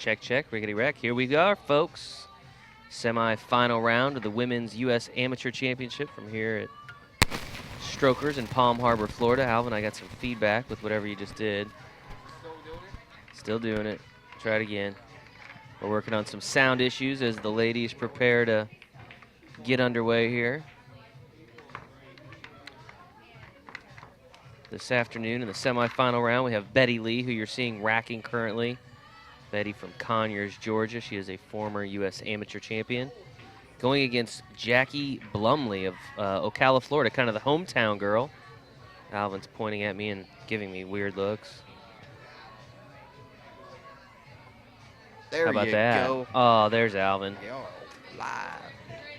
Check, check, rickety wreck. Here we go, folks. Semi-final round of the Women's U.S. Amateur Championship from here at Strokers in Palm Harbor, Florida. Alvin, I got some feedback with whatever you just did. Still doing it. Try it again. We're working on some sound issues as the ladies prepare to get underway here. This afternoon in the semifinal round, we have Betty Lee, who you're seeing racking currently. Betty from Conyers, Georgia. She is a former U.S. amateur champion. Going against Jackie Blomlie of Ocala, Florida, kind of the hometown girl. Alvin's pointing at me and giving me weird looks. There How about you that? go. Oh, there's Alvin. Yo, live.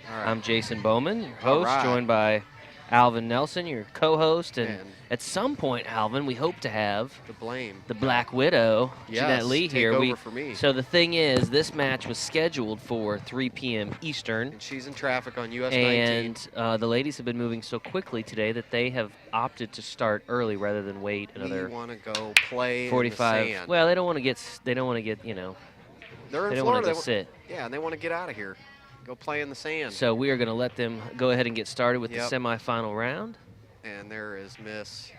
All right. I'm Jason Bowman, your host, All right. joined by Alvin Nelson, your co-host, and Man. at some point, Alvin, we hope to have The Black Widow, Jeanette Lee take here. over for me. So the thing is, this match was scheduled for 3 p.m. Eastern, And she's in traffic on US and 19. the ladies have been moving so quickly today that they have opted to start early rather than wait another We want to go play 45. in the sand. Well, they don't want to get, you know, They're they in don't want Florida. to go sit. Yeah, and they want to get out of here. Go play in the sand. So we are going to let them go ahead and get started with Yep. the semifinal round. And there is Miss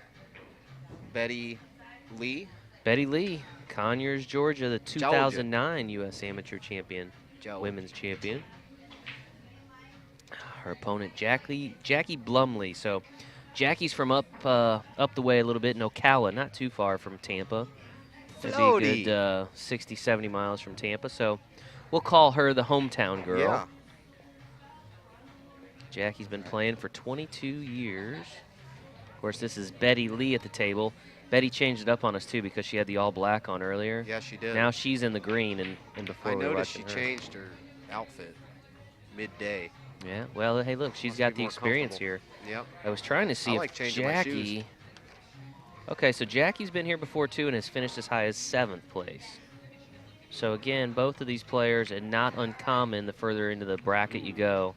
Betty Lee. Betty Lee, Conyers, Georgia, the 2009 U.S. Amateur Champion, Women's Champion. Her opponent, Jackie Blomlie. So Jackie's from up the way a little bit in Ocala, not too far from Tampa. That'd be a good 60, 70 miles from Tampa. So we'll call her the hometown girl. Yeah. Jackie's been playing for 22 years. Of course, this is Betty Lee at the table. Betty changed it up on us, too, because she had the all-black on earlier. Yeah, she did. Now she's in the green, and before I we were noticed she watching her. changed her outfit midday. Yeah, well, hey, look, she's Must got be the more experience here. comfortable. Yep. I was trying to see I if like changing my shoes. Jackie... Okay, so Jackie's been here before, too, and has finished as high as 7th place. So, again, both of these players, and not uncommon the further into the bracket you go,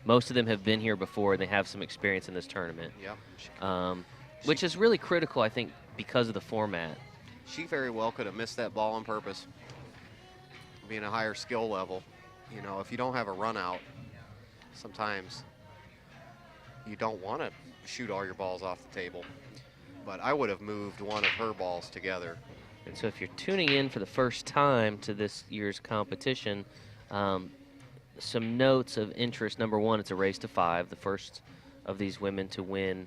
most of them have been here before, and they have some experience in this tournament. Yep. Which is really critical, I think, because of the format. She very well could have missed that ball on purpose. Being a higher skill level, you know, if you don't have a run out, sometimes you don't want to shoot all your balls off the table. But I would have moved one of her balls together. And so if you're tuning in for the first time to this year's competition, some notes of interest. Number one, it's a race to 5. The first of these women to win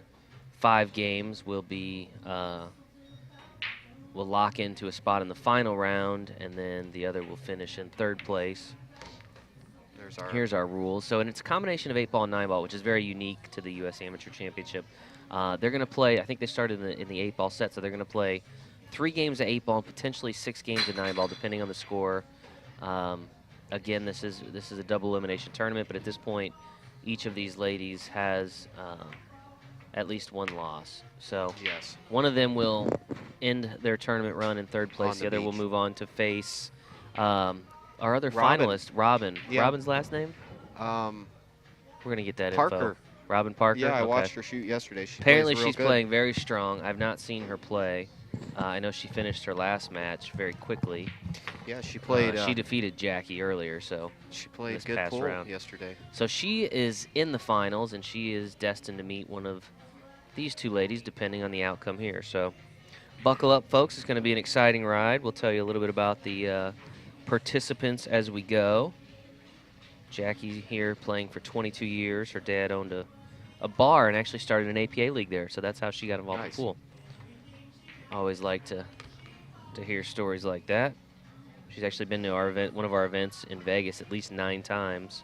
5 games will be will lock into a spot in the final round, and then the other will finish in 3rd place. Here's our rules. So, and it's a combination of 8-ball and 9-ball, which is very unique to the U.S. Amateur Championship. They're going to play, I think they started in the 8-ball set, so they're going to play 3 games of 8-ball and potentially 6 games of 9-ball, depending on the score. Again, this is a double elimination tournament, but at this point, each of these ladies has at least 1 loss. So yes, one of them will end their tournament run in 3rd place. The other will move on to face our other finalist, Robin. Yeah. Robin's last name? We're going to get that info. Parker. Robin Parker? Yeah, I Okay. watched her shoot yesterday. Apparently she's playing very strong. I've not seen her play. I know she finished her last match very quickly. Yeah, she played. She defeated Jackie earlier, so she played this good past pool round. yesterday. So she is in the finals, and she is destined to meet one of these 2 ladies, depending on the outcome here. So buckle up, folks. It's going to be an exciting ride. We'll tell you a little bit about the participants as we go. Jackie here playing for 22 years. Her dad owned a bar and actually started an APA league there, so that's how she got involved in pool. Always like to hear stories like that. She's actually been to our event, one of our events in Vegas, at least 9 times,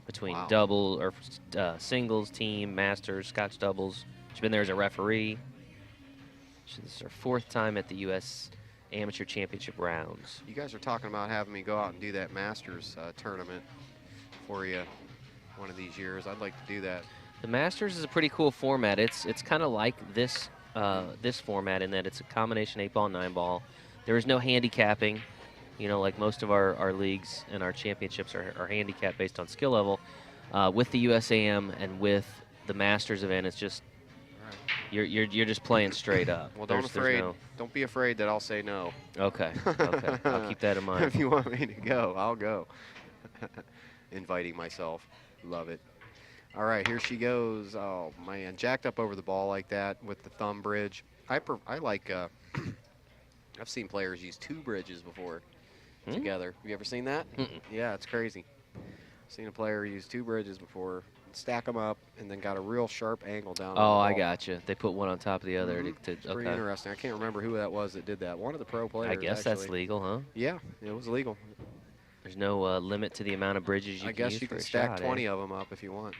between double or singles, team, masters, scotch doubles. She's been there as a referee. This is her 4th time at the U.S. Amateur Championship rounds. You guys are talking about having me go out and do that Masters tournament for you one of these years. I'd like to do that. The Masters is a pretty cool format. It's kind of like this this format in that it's a combination 8-ball, 9-ball. There is no handicapping, you know, like most of our leagues and our championships are handicapped based on skill level. With the USAM and with the Masters event, it's just You're just playing straight up. Well, There's don't be afraid that I'll say no. Okay. Okay. I'll keep that in mind. If you want me to go, I'll go. Inviting myself. Love it. All right, here she goes. Oh, man. Jacked up over the ball like that with the thumb bridge. I like, I've seen players use 2 bridges before together. Have you ever seen that? Yeah, it's crazy. Seen a player use 2 bridges before, stack them up, and then got a real sharp angle down. Oh, I gotcha. They put one on top of the other. Pretty interesting. I can't remember who that was that did that. One of the pro players. I guess that's legal, huh? Yeah, it was legal. There's no limit to the amount of bridges you can use. I guess you can stack 20 of them up if you want.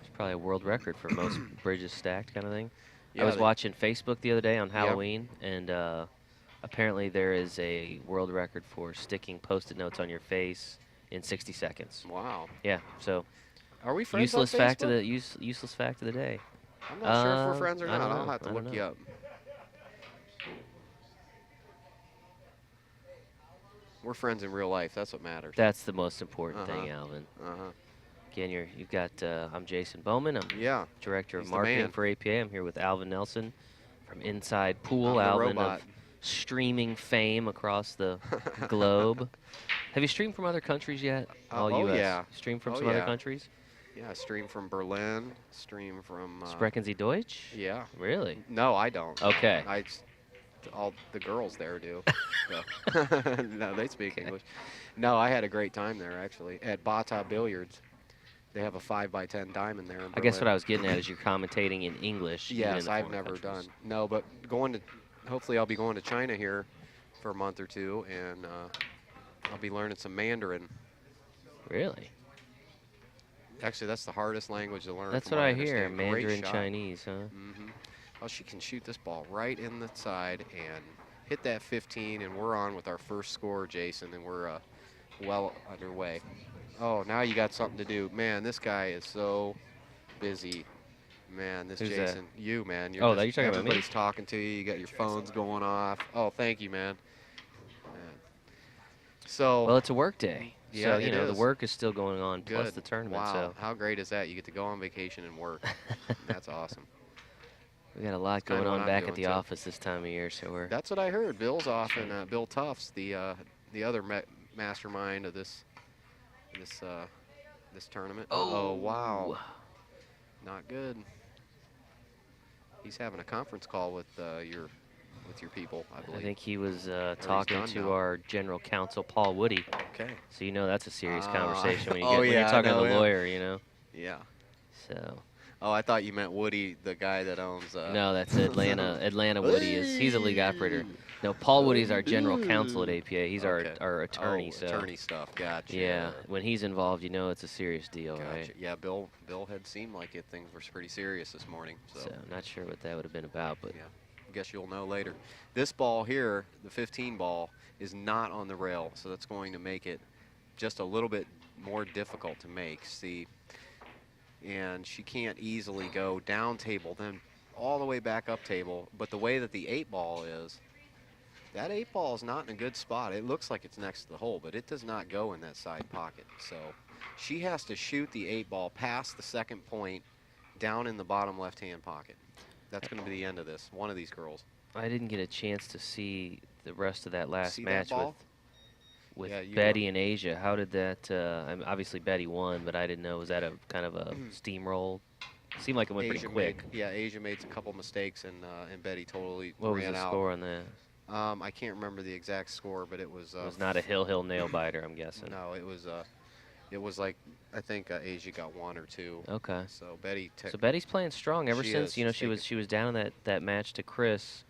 It's probably a world record for most bridges stacked kind of thing. Yeah, I was watching Facebook the other day on Halloween, and apparently there is a world record for sticking Post-it notes on your face in 60 seconds. Wow. Yeah. So. Are we friends Useless on fact of Facebook? the useless fact of the day. I'm not sure if we're friends or not. I'll have to I don't look know. you up. We're friends in real life. That's what matters. That's the most important thing, Alvin. Again, you've got. I'm Jason Bowman. I'm director of marketing for APA. I'm here with Alvin Nelson from InsidePool. Alvin of streaming fame across the globe. Have you streamed from other countries yet? All US. Yeah. Streamed from some other countries? Yeah, stream from Berlin. Stream from. Sprechen Sie Deutsch? Yeah. Really? No, I don't. Okay. All the girls there do. No, they speak English. No, I had a great time there, actually, at Bata Billiards. They have a 5x10 diamond there in Berlin. I guess what I was getting at is you're commentating in English. Yes, I've never done. No, but hopefully I'll be going to China here for a month or 2, and I'll be learning some Mandarin. Really? Actually, that's the hardest language to learn. That's what I hear, Mandarin Chinese, huh? Mm-hmm. Oh, she can shoot this ball right in the side and hit that 15, and we're on with our first score, Jason, and we're well underway. Oh, now you got something to do. Man, this guy is so busy. Man, this Who's Jason, that? you, man. You're talking about me? Everybody's talking to you. You got your phones going off. Oh, thank you, man. So. Well, it's a work day. Yeah, so, the work is still going on, plus the tournament. Wow, so. How great is that? You get to go on vacation and work. That's awesome. We got a lot going on back at the office this time of year, so we're. That's what I heard. Bill's off, and Bill Tufts, the other mastermind of this tournament. Oh, wow. Not good. He's having a conference call with your people, I believe. I think he was talking to our general counsel, Paul Woody. Okay. So that's a serious conversation when when you're talking to the lawyer, Yeah. So. Oh, I thought you meant Woody, the guy that owns. No, that's Atlanta. Atlanta Woody he's a league operator. No, Paul Woody's our general counsel at APA. He's our attorney. So attorney stuff. Gotcha. Yeah, when he's involved, it's a serious deal, right? Yeah, Bill had seemed like things were pretty serious this morning. So I'm not sure what that would have been about, but yeah, I guess you'll know later. This ball here, the 15 ball, is not on the rail, so that's going to make it just a little bit more difficult to make. See. And she can't easily go down table, then all the way back up table. But the way that the 8-ball is, that 8-ball is not in a good spot. It looks like it's next to the hole, but it does not go in that side pocket. So she has to shoot the 8-ball past the second point down in the bottom left-hand pocket. That's going to be the end of this, one of these girls. I didn't get a chance to see the rest of that last match with yeah, Betty and Asia. How did that, obviously Betty won, but I didn't know, was that a kind of a steamroll? Seemed like it went pretty quick. Asia made a couple mistakes, and Betty totally ran out. What was the out. score on that? I can't remember the exact score, but it was... it was not a hill nail biter, I'm guessing. No, it was like, I think Asia got 1 or 2. Okay. So Betty... So Betty's playing strong ever since, she was down in that match to Chris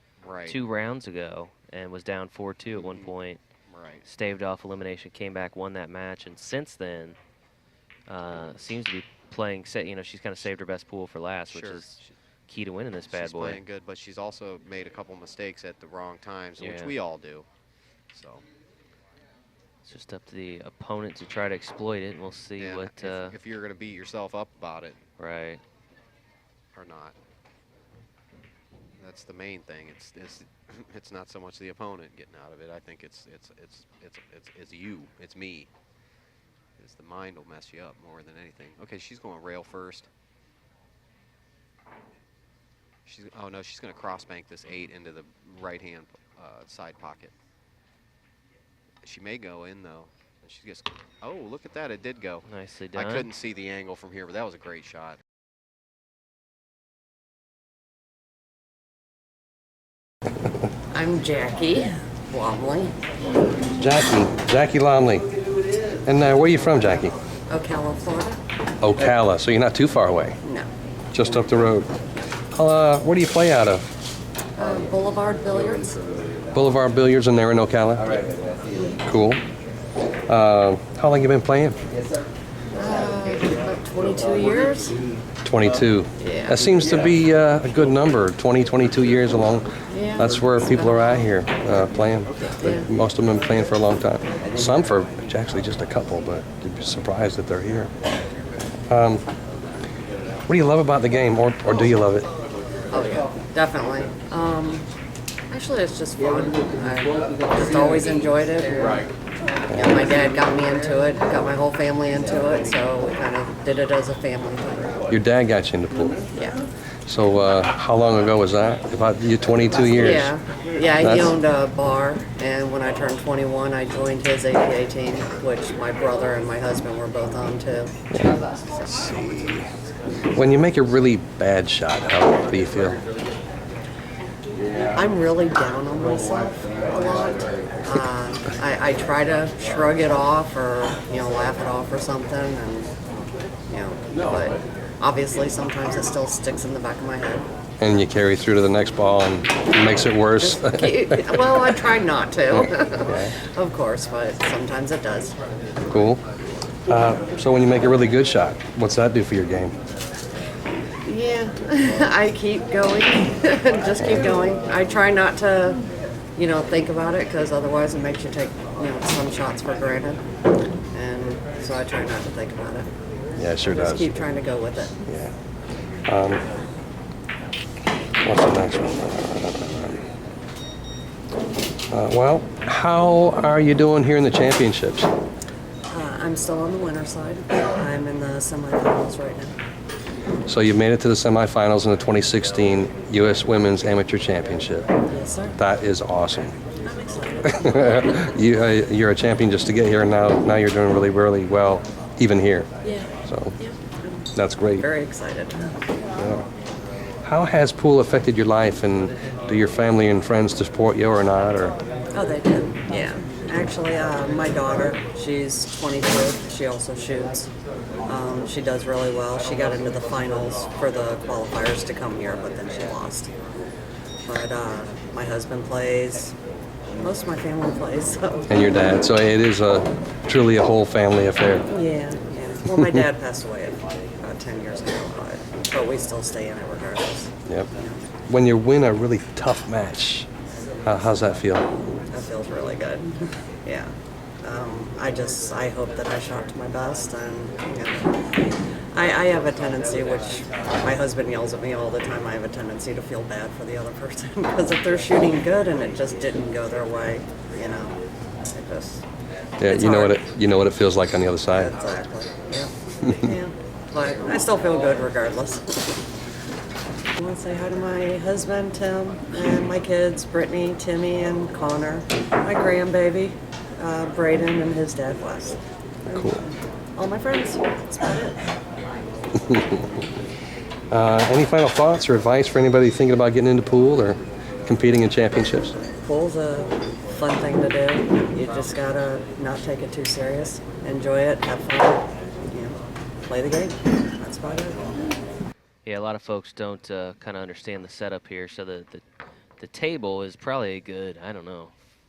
2 rounds ago and was down 4-2 at one point. Right. Staved off elimination, came back, won that match, and since then seems to be playing. She's kind of saved her best pool for last, which is key to winning this bad boy. She's playing good, but she's also made a couple mistakes at the wrong times, which we all do. So it's just up to the opponent to try to exploit it, and we'll see what. If you're going to beat yourself up about it, right, or not. That's the main thing. It's not so much the opponent getting out of it. I think it's you. It's me. It's the mind will mess you up more than anything. Okay, she's going rail first. Oh no, she's going to cross bank this 8 into the right-hand side pocket. She may go in though. She gets. Oh, look at that! It did go. Nicely done. I couldn't see the angle from here, but that was a great shot. I'm Jackie Blomlie. Jackie Blomlie. And where are you from, Jackie? Ocala, Florida. Ocala, so you're not too far away. No. Just up the road. Where do you play out of? Boulevard Billiards. Boulevard Billiards, and they're in Ocala? Cool. How long you been playing? About 22 years. 22. Yeah. That seems to be a good number, 22 years along. Yeah. That's where people are at here playing. Yeah. Most of them have been playing for a long time. Some for actually just a couple, but you'd be surprised that they're here. What do you love about the game, or do you love it? Oh yeah, definitely. Actually, it's just fun. I just always enjoyed it. And, my dad got me into it, got my whole family into it, so we kind of did it as a family thing. Your dad got you into pool. Yeah. So how long ago was that? About 22 years? Yeah, he owned a bar, and when I turned 21, I joined his APA team, which my brother and my husband were both on too. Yeah. Let's see. When you make a really bad shot, how do you feel? I'm really down on myself a lot. I try to shrug it off or, laugh it off or something, and, but obviously sometimes it still sticks in the back of my head. And you carry through to the next ball and it makes it worse? Well, I try not to, Okay. of course, but sometimes it does. Cool. So when you make a really good shot, what's that do for your game? Yeah, I keep going, just keep going. I try not to, think about it, because otherwise it makes you take, some shots for granted. And so I try not to think about it. Yeah, it sure Just does. keep trying to go with it. Yeah. What's the next one? Well, how are you doing here in the championships? I'm still on the winner's side. I'm in the semifinals right now. So you made it to the semifinals in the 2016 U.S. Women's Amateur Championship. Yes, sir. That is awesome. I'm excited. You're a champion just to get here, and now you're doing really, really well, even here. Yeah. So Yeah. that's great. Very excited. Yeah. How has pool affected your life, and do your family and friends support you or not? Or Oh, they did. Yeah. Actually, my daughter, she's 22. She also shoots. She does really well. She got into the finals for the qualifiers to come here, but then she lost. But my husband plays. Most of my family plays. So. and your dad. So it is truly a whole family affair. Yeah. Well, my dad passed away about 10 years ago, but we still stay in it regardless. Yep. When you win a really tough match, how's that feel? That feels really good. Yeah. I hope that I shot to my best, and I have a tendency, which my husband yells at me all the time, I have a tendency to feel bad for the other person, because if they're shooting good and it just didn't go their way, it just Yeah, you know what it feels like on the other side. Exactly. Yeah. Yeah. But I still feel good regardless. I want to say hi to my husband, Tim, and my kids, Brittany, Timmy, and Connor. My grandbaby, Braden, and his dad, Wes. And Cool. all my friends. That's about it. Any final thoughts or advice for anybody thinking about getting into pool or competing in championships? Pool's a fun thing to do. You just gotta not take it too serious. Enjoy it, have fun, play the game. That's about it. Yeah, a lot of folks don't kind of understand the setup here. So the table is probably a good,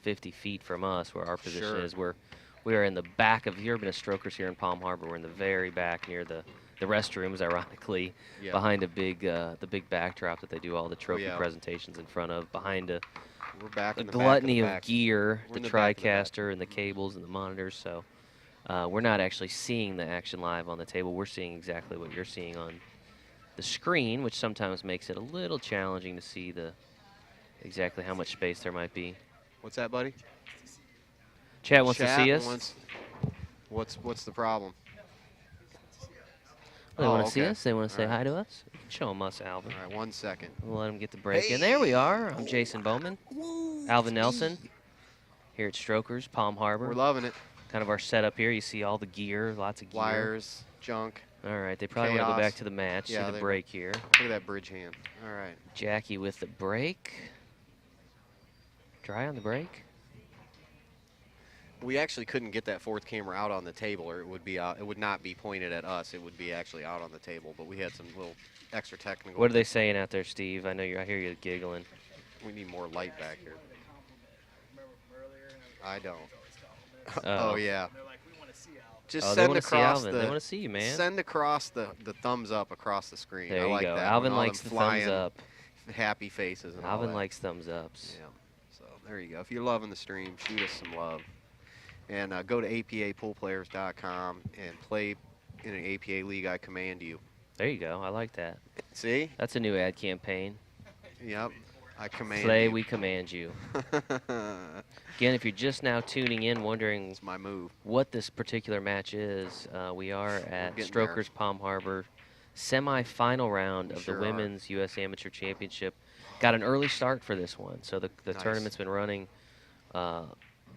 50 feet from us where our position is. We are in the back of, you ever been to Strokers here in Palm Harbor? We're in the very back near the restrooms, ironically, behind the big backdrop that they do all the trophy presentations in front of, behind a gluttony of gear, the TriCaster and the cables and the monitors. So we're not actually seeing the action live on the table. We're seeing exactly what you're seeing on the screen, which sometimes makes it a little challenging to see exactly how much space there might be. What's that, buddy? Chad wants to see us. What's the problem? They Oh, want to see okay. us. They want to say All right. hi to us. You can show them us, Alvin. All right, 1 second. We'll let them get the break in. There we are. I'm Jason Bowman. Alvin Nelson here at Strokers, Palm Harbor. We're loving it. Kind of our setup here. You see all the gear, lots of gear. Wires, junk. All right, they probably want to go Chaos. back to the match, Yeah, see the they- break here. Look at that bridge hand. All right. Jackie with the break. Dry on the break. We actually couldn't get that fourth camera out on the table, or it would be out. It would not be pointed at us. It would be actually out on the table. But we had some little extra technical. What are they saying out there, Steve? I know I hear you giggling. We need more light back here. I don't. Oh. Oh yeah. Just Oh, they send want to see across Alvin. the. They want to see you, man. Send across the thumbs up across the screen. There I you like go. that. Alvin When all likes them the thumbs flying up. Happy faces and all Alvin that. likes thumbs ups. Yeah. So there you go. If you're loving the stream, shoot us some love. And go to apapoolplayers.com and play in an APA league. I command you. There you go. I like that. See? That's a new ad campaign. Yep. I command Play, you. we command you. Again, if you're just now tuning in, wondering It's my move. what this particular match is, we are at getting Strokers Palm Harbor, semi-final round of Sure the are. Women's U.S. Amateur Championship. Got an early start for this one, so the Nice. tournament's been running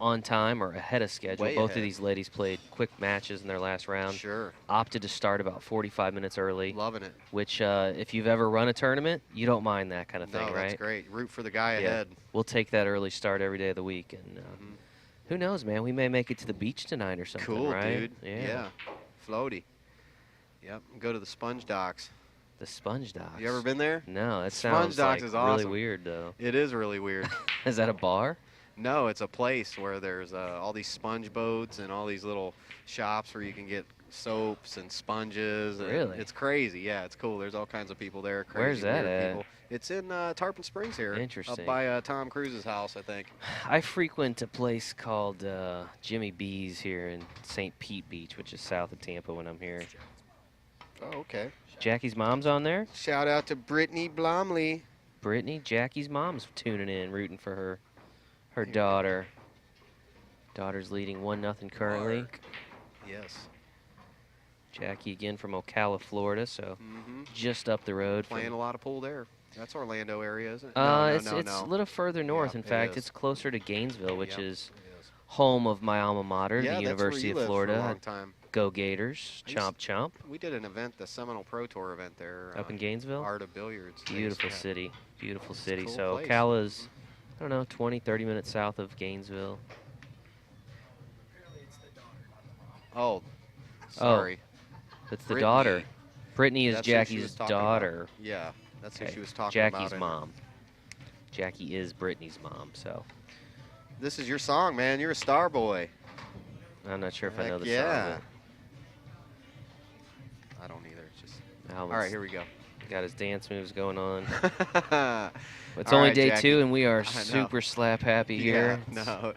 on time or ahead of schedule. Way Both ahead. of these ladies played quick matches in their last round. Sure. Opted to start about 45 minutes early, Loving it. which if you've ever run a tournament, you don't mind that kind of thing, No, right? that's great. Root for the guy Yeah. ahead. We'll take that early start every day of the week, and Mhm. who knows, man? We may make it to the beach tonight or something, Cool, right? dude. Yeah. Floaty. Yep. Go to the Sponge Docks. The Sponge Docks. You ever been there? No, that Sponge sounds Docks like is really awesome. weird, though. It is really weird. Is that a bar? No, it's a place where there's all these sponge boats and all these little shops where you can get soaps and sponges. And Really? It's crazy. Yeah, it's cool. There's all kinds of people there. Crazy, Where's that weird at? people. It's in Tarpon Springs here. Interesting. Up by Tom Cruise's house, I think. I frequent a place called Jimmy B's here in St. Pete Beach, which is south of Tampa when I'm here. Oh, okay. Jackie's mom's on there. Shout out to Brittany Blomlie. Brittany, Jackie's mom's tuning in, rooting for her Here we go. daughter. Daughter's leading 1-0 currently. Mark. Yes. Jackie again from Ocala, Florida, so Mm-hmm. just up the road. from- Playing a lot of pool there. That's Orlando area, isn't it? it's no, it's no. a little further north. Yeah, In it fact, is. it's closer to Gainesville, which Yep, is it is. home of my alma mater, Yeah, the that's where University you of lived for a Florida. long time. Go Gators! I used- Chomp chomp! We did an event, the Seminole Pro Tour event there. Up in Gainesville. Art of Billiards. Beautiful Yeah. city, beautiful It's a city. cool So place. Ocala's, I don't know, 20, 30 minutes south of Gainesville. Oh, sorry. That's the Brittany. daughter. Brittany is That's who she was Jackie's talking about. daughter. Yeah, that's who Okay, she was talking Jackie's about. in- mom. Jackie is Brittany's mom, so This is your song, man. You're a star boy. I'm not sure if I know Heck the yeah. song. I don't either. It's just. But All right, here we go. got his dance moves going on. All It's only right, day Jackie. 2, and we are I know. super slap happy here. Yeah, no.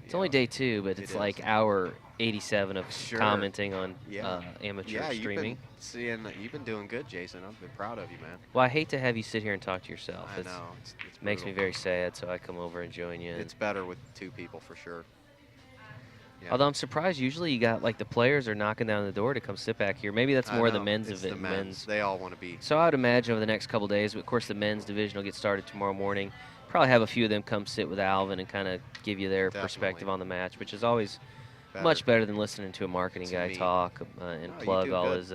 It's only day 2, but It it's is. like hour 87 of Sure. commenting on Yeah. amateur Yeah, streaming. you've been doing good, Jason. I've been proud of you, man. Well, I hate to have you sit here and talk to yourself. I It know. It's makes me brutal. very sad, so I come over and join you. It's better with two people for sure. Yeah. Although I'm surprised, usually you got like the players are knocking down the door to come sit back here. Maybe that's I more the know, men's it's event. the men's. They all want to be. So I would imagine over the next couple days, of course, the men's division will get started tomorrow morning. Probably have a few of them come sit with Alvin and kind of give you their perspective Definitely. on the match, which is always Better. much better than listening to a marketing To guy me. talk and Oh, you plug do all good. his.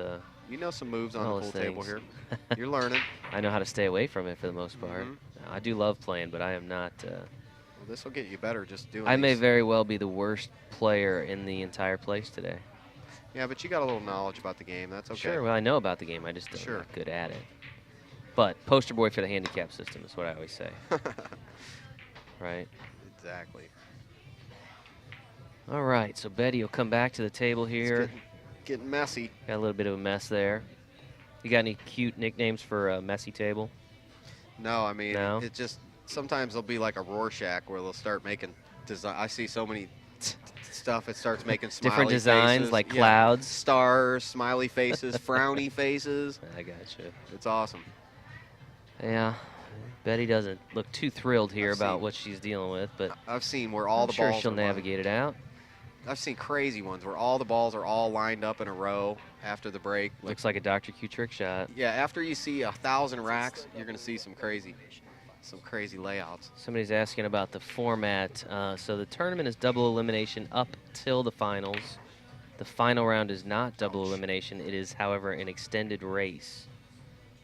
You know some moves on all the his pool table things. here. You're learning. I know how to stay away from it for the most part. Mhm. I do love playing, but I am not. Well, this will get you better just doing. I may these. very well be the worst player in the entire place today. Yeah, but you got a little knowledge about the game. That's okay. Sure, well, I know about the game. I just don't Sure. not good at it. But poster boy for the handicap system is what I always say, right? Exactly. All right, so Betty will come back to the table It's here. getting messy. Got a little bit of a mess there. You got any cute nicknames for a messy table? No, I mean, No? it just sometimes there'll be like a Rorschach where they'll start making design. I see so many stuff. It starts making smiley Different designs faces. like Yeah. clouds. stars, smiley faces, frowny faces. I gotcha. It's awesome. Yeah, Betty doesn't look too thrilled here I've about seen- what she's dealing with, but I've seen where all I'm the sure balls she'll are lined. navigate it out. I've seen crazy ones where all the balls are all lined up in a row after the break. Looks like a Dr. Q trick shot. Yeah, after you see 1,000 racks, you're going to see some crazy layouts. Somebody's asking about the format. So the tournament is double elimination up till the finals. The final round is not double elimination. It is, however, an extended race.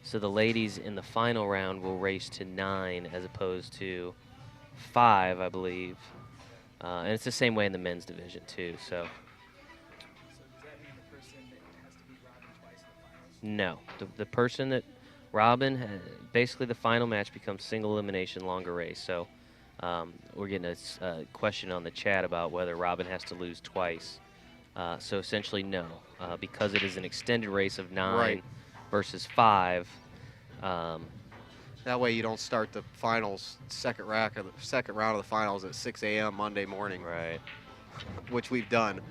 So the ladies in the final round will race to 9 as opposed to 5, I believe. And it's the same way in the men's division, too. So, So does that mean the person that has to beat Robin twice in the finals? no. The person that Robin, basically the final match becomes single elimination, longer race. So we're getting a question on the chat about whether Robin has to lose twice. So essentially, no. Because it is an extended race of 9 Right. versus 5. That way you don't start the finals, second round of the finals at 6 a.m. Monday morning, Right. which we've done.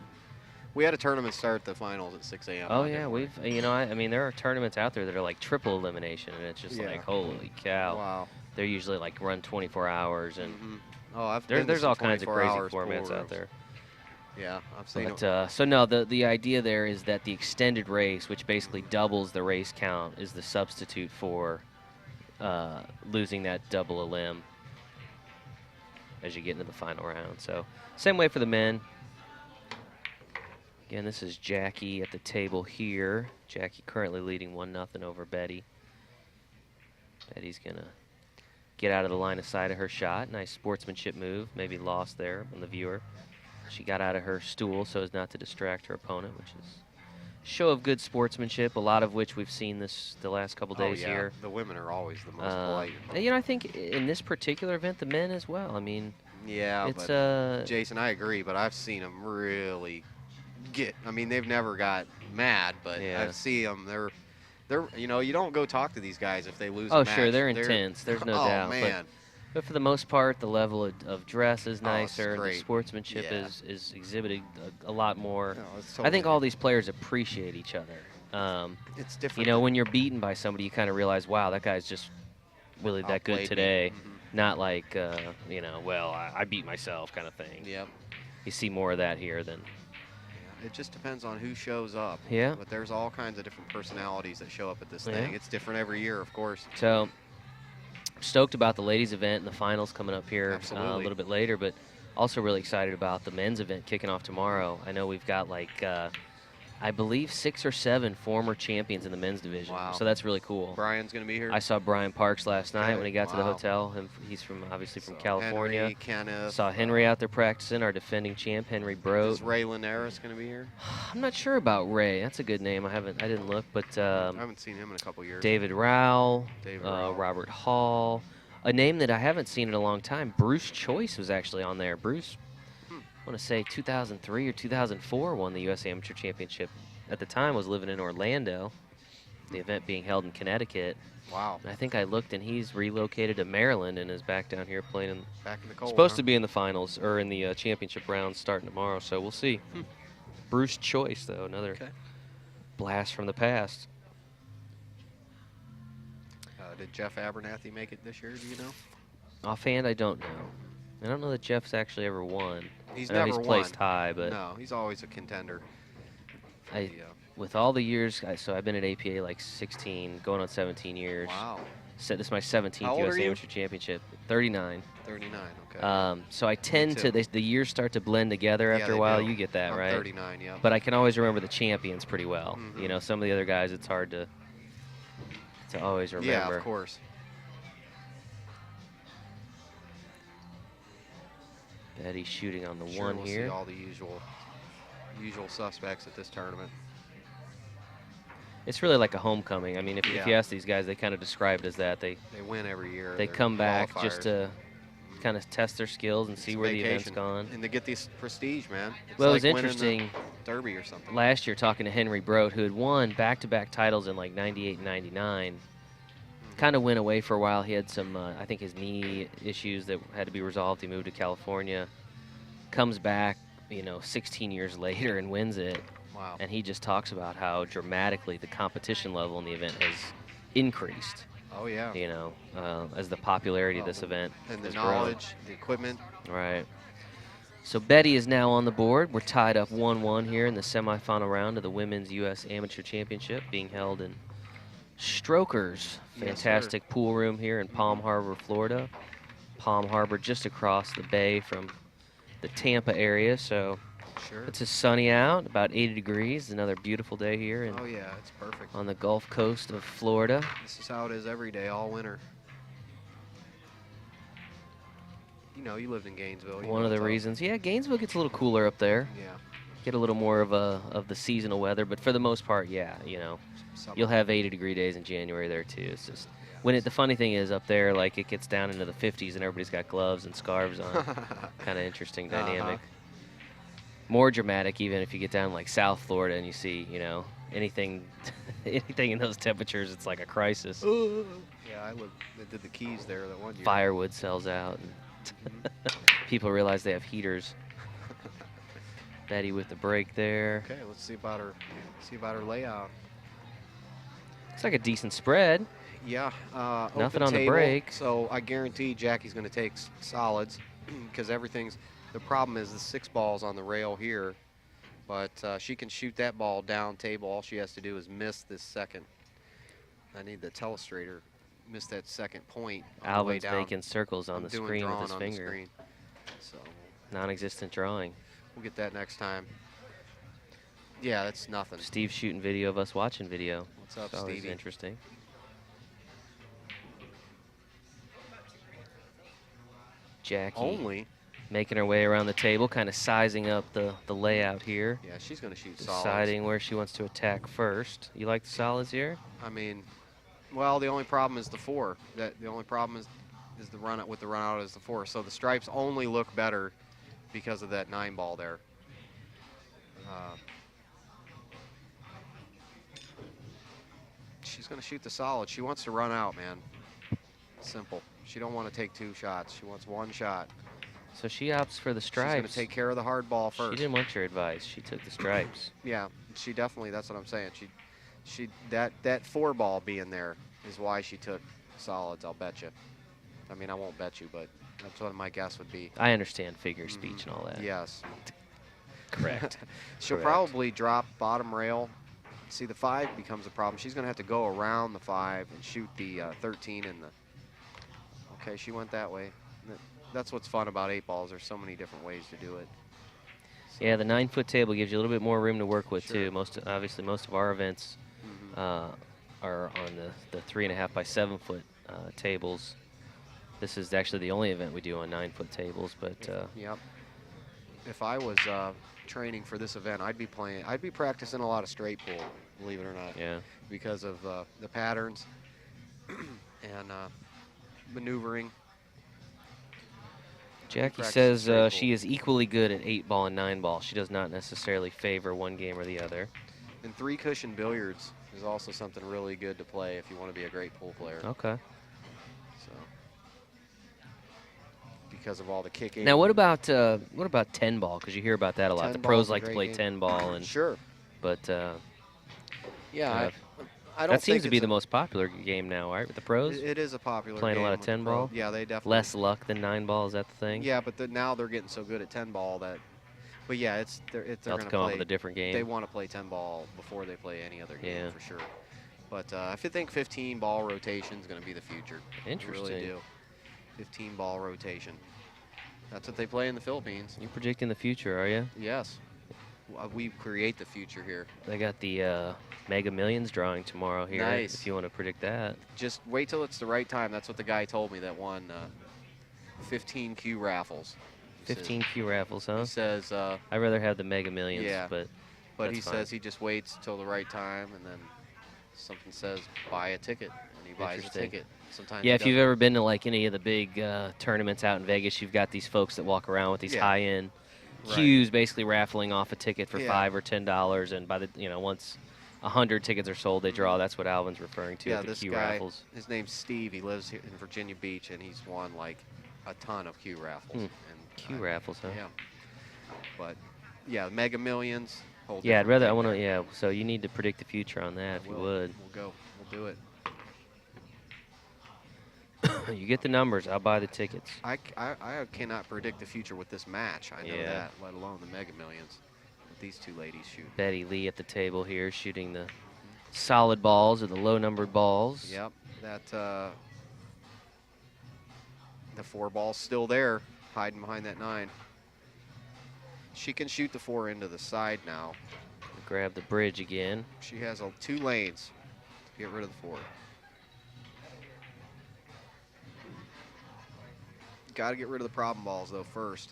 We had a tournament start the finals at 6 a.m. Oh, Monday yeah. morning. I mean, there are tournaments out there that are like triple elimination, and it's just Yeah. like, holy cow. Wow. They're usually like run 24 hours, and Mhm. Oh, I've been to there's some all kinds of 24 crazy hours pool formats out rooms. there. Yeah, I've seen it. But, so no, the idea there is that the extended race, which basically doubles the race count, is the substitute for losing that double elim as you get into the final round. So same way for the men. Again, this is Jackie at the table here. Jackie currently leading 1-0 over Betty. Betty's gonna get out of the line of sight of her shot. Nice sportsmanship move. Maybe lost there on the viewer. She got out of her stool so as not to distract her opponent, which is a show of good sportsmanship, a lot of which we've seen the last couple days oh, yeah. here. The women are always the most polite. You know, I think in this particular event, the men as well. I mean, Yeah, it's but Jason, I agree, but I've seen them really I mean, they've never got mad, but Yeah. I've seen them. They're, you know, you don't go talk to these guys if they lose oh a match. sure, they're intense. There's no oh, doubt. man. But for the most part, the level of dress is Oh, it's nicer. The great. sportsmanship Yeah. is exhibited a lot more. No, it's I think totally- all these players appreciate each other. it's different. You know, than- when you're beaten by somebody, you kind of realize, wow, that guy's just really that good outplayed me. today. Mhm. Not like, you know, well, I beat myself kind of thing. Yep. You see more of that here than. Yeah, it just depends on who shows up. Yeah. But there's all kinds of different personalities that show up at this Yeah. thing. It's different every year, of course. So, stoked about the ladies' event and the finals coming up here a Absolutely. little bit later, but also really excited about the men's event kicking off tomorrow. I know we've got like, I believe 6 or 7 former champions in the men's division. Wow. So that's really cool. Brian's going to be here. I saw Brian Parks last night when he got to the Wow. hotel. He's obviously from So California. Henry, Kenneth. Saw Henry out there practicing, our defending champ, Henry Broad. Is Ray Linares going to be here? I'm not sure about Ray. That's a good name. I didn't look, but I haven't seen him in a couple years. David Rowell, David Rowell. Robert Hall, a name that I haven't seen in a long time. Bruce Choice was actually on there. Bruce, I want to say 2003 or 2004 won the U.S. Amateur Championship. At the time, was living in Orlando. The event being held in Connecticut. Wow. And I think I looked, and he's relocated to Maryland and is back down here playing. Back in the cold. Supposed to be in the finals or in the championship round starting tomorrow, so we'll see. Bruce Choice, though, another Okay. blast from the past. Did Jeff Abernathy make it this year? Do you know? Offhand, I don't know. I don't know that Jeff's actually ever won. He's I know never he's placed won. high, but No, he's always a contender. I, Yeah. with all the years, so I've been at APA like 16, going on 17 years. Wow. This is my 17th How old U.S. are you? Amateur Championship. 39. 39. Okay. So I tend too. to, the years start to blend together Yeah, after a they while. do. You get that, I'm right? 39. Yeah. But I can always remember the champions pretty well. Mhm. You know, some of the other guys, it's hard to always remember. Yeah, of course. Betty shooting on the Sure, one we'll here. see all the usual suspects at this tournament. It's really like a homecoming. I mean, if you Yeah. ask these guys, they kind of describe it as that. They They win every year. they They're come back just qualifiers. to kind of test their skills and see It's a where the event's vacation. gone. And to get this prestige, man. It's Well, it like was winning the interesting. Derby or something. Last year, talking to Henry Broad, who had won back-to-back titles in like 98 and 99, kind of went away for a while. He had some, I think, his knee issues that had to be resolved. He moved to California, comes back, 16 years later and wins it. Wow. And he just talks about how dramatically the competition level in the event has increased. Oh, yeah. As the popularity of this Well, event And the has grown. knowledge, the equipment. Right. So Betty is now on the board. We're tied up 1-1 here in the semifinal round of the Women's U.S. Amateur Championship being held in Strokers. Yes, Fantastic pool room here in Palm Harbor, Florida. Palm Harbor just across the bay from the Tampa area, so Sure. it's sunny out, about 80 degrees. Another beautiful day here Oh yeah, it's perfect. on the Gulf Coast of Florida. This is how it is every day, all winter. You know, you lived in Gainesville. One of the reasons, yeah, Gainesville gets a little cooler up there. Yeah. Get a little more of the seasonal weather, but for the most part, yeah, you know, Summer. you'll have 80-degree days in January there too. It's just when the funny thing is up there, like it gets down into the 50s and everybody's got gloves and scarves on. Kind of interesting dynamic. More dramatic even if you get down like South Florida and you see, you know, anything in those temperatures, it's like a crisis. Yeah, I did the Keys there that one year. Firewood sells out. And people realize they have heaters. Betty with the break there. Okay, let's see about her layout. Looks like a decent spread. Yeah. Nothing open on the table, break. So I guarantee Jackie's going to take solids because the problem is the 6 ball's on the rail here, but she can shoot that ball down table. All she has to do is miss this second. I need the telestrator. Miss that second point on the way Alvin's down. making circles on the screen with his finger. So Non-existent drawing. we'll get that next time. Yeah, that's nothing. Steve's shooting video of us watching video. What's up, It's always Stevie? interesting. Jackie Only. making her way around the table, kind of sizing up the layout here. Yeah, she's going to shoot solids. Deciding where she wants to attack first. You like the solids here? I mean, well, the only problem is the 4. The only problem is the run with the run out is the 4. So the stripes only look better because of that 9 ball there. She's going to shoot the solid. She wants to run out, man. Simple. She don't want to take 2 shots. She wants 1 shot. So she opts for the She's stripes. going to take care of the hard ball first. She didn't want your advice. She took the stripes. Yeah, she definitely. That's what I'm saying. That 4 ball being there is why she took solids. I'll bet you. I mean, I won't bet you, but that's what my guess would be. I understand figure speech and all that. Yes. Correct. She'll Correct. probably drop bottom rail. See, the 5 becomes a problem. She's going to have to go around the 5 and shoot the 13 in the. Okay, she went that way. That's what's fun about 8 balls. There's so many different ways to do it. So Yeah, the 9-foot table gives you a little bit more room to work with Sure. too. Obviously, most of our events are on the 3.5 by 7-foot tables. This is actually the only event we do on 9-foot tables, but Yep. If I was training for this event, I'd be practicing a lot of straight pool, believe it or not. yeah. Because of the patterns and maneuvering. Jackie practice says straight pool. she is equally good at 8 ball and 9 ball. She does not necessarily favor one game or the other. And 3 cushion billiards is also something really good to play if you want to be a great pool player. Okay. So because of all the kicking. Now, what about 10 ball? Because you hear about that a lot. 10 The ball's pros a like to great play game. 10 ball, and Sure. but Yeah, Uh, I don't that seems think to be it's the most popular game now, right? With the pros, It is a popular Playing a game lot of with 10 the pro. ball? Yeah, they definitely. less luck than 9 ball. Is that the thing? Yeah, but now they're getting so good at 10 ball that. But yeah, they're They'll going have to to come play. up with a different game. They want to play 10 ball before they play any other game Yeah. for sure. But I think 15 ball rotation is going to be the future. I Interesting. really do. 15 ball rotation. That's what they play in the Philippines. You predicting the future, are you? Yes. We create the future here. They got the Mega Millions drawing tomorrow here. Nice. If you want to predict that. Just wait till it's the right time. That's what the guy told me that won 15 Q raffles. He says- 15 Q raffles, huh? He says, I'd rather have the Mega Millions, Yeah. but but he that's fine. says he just waits till the right time, and then something says buy a ticket, and he buys a Interesting. ticket. Sometimes Yeah, he if you've doesn't. ever been to like any of the big tournaments out in Vegas, you've got these folks that walk around with these Yeah. high-end Right. cues, basically raffling off a ticket for Yeah. $5 or $10, and by the once 100 tickets are sold, they draw. That's what Alvin's referring to Yeah, with the this Q guy, raffles. his name's Steve. He lives here in Virginia Beach, and he's won like a ton of Q raffles. Hmm. And Q raffles, huh? Yeah. But yeah, Mega Millions. Whole Yeah, I'd different rather. I thing want to. there. Yeah. So you need to predict the future on that, if you would. We'll go. We'll do it. You get the numbers, I'll buy the tickets. I cannot predict the future with this match. I know Yeah. that, let alone the Mega Millions. That these two ladies shoot. Betty Lee at the table here shooting the solid balls or the low-numbered balls. Yep, that the 4 ball's still there, hiding behind that 9. She can shoot the 4 into the side now. Grab the bridge again. She has 2 lanes to get rid of the 4. Got to get rid of the problem balls though first.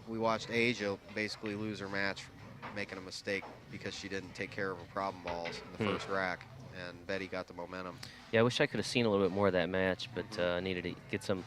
We watched Asia basically lose her match for making a mistake because she didn't take care of her problem balls in the first rack, and Betty got the momentum. Yeah, I wish I could have seen a little bit more of that match, but I needed to get some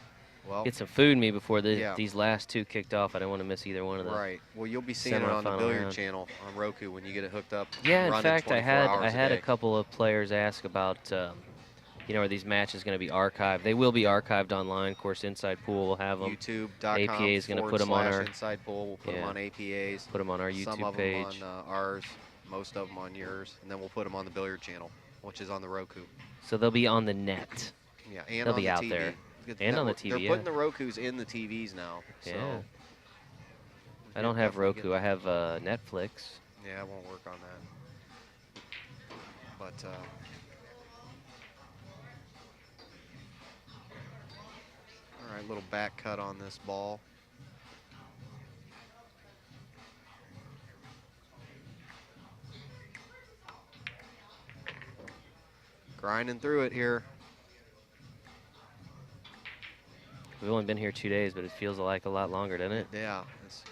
food in me before these last 2 kicked off. I didn't want to miss either one of them. Right. Well, you'll be seeing it on the Semifinal billiard round. channel on Roku when you get it hooked up. Yeah, in running fact, I 24 hours had a a day. couple of players ask about, are these matches going to be archived? They will be archived online. Of course, InsidePool will have them. YouTube.com. APA is going to put them on our InsidePool. We'll put them on APA's. Put them on our YouTube Some of page. them on ours, most of them on yours, and then we'll put them on the billiard channel, which is on the Roku. So they'll be on the net. Yeah, and They'll on be the out TV. there. Good And on the network. TV, They're putting the Rokus in the TVs now. Yeah. So I don't have definitely Roku. I have Netflix. yeah, it won't work on that. But all right, little back cut on this ball. Grinding through it here. We've only been here 2 days, but it feels like a lot longer, doesn't it? Yeah.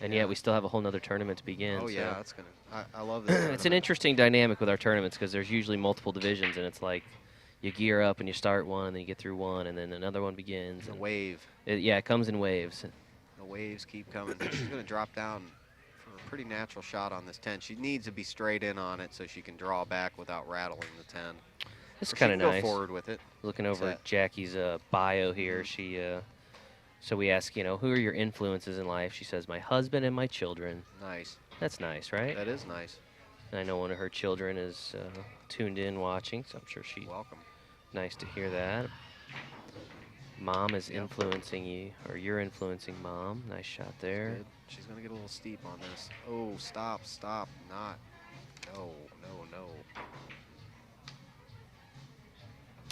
And yet we still have a whole nother tournament to begin. Oh so. yeah, that's gonna. I love this. It's an tournament. interesting dynamic with our tournaments because there's usually multiple divisions, and it's like you gear up and you start one, and then you get through one, and then another one begins. The and wave. it comes in waves. The waves keep coming. She's gonna drop down for a pretty natural shot on this 10. She needs to be straight in on it so she can draw back without rattling the 10. It's Or she kind of can nice. Go forward with it. Looking over Set. Jackie's bio here, so we ask, who are your influences in life? She says, my husband and my children. Nice. That's nice, right? That is nice. And I know one of her children is tuned in watching, so I'm sure she's Welcome. nice to hear that. Mom is Yep. influencing you, or you're influencing mom. Nice shot there. Good. She's gonna get a little steep on this. Oh, stop, stop, not. No, no, no.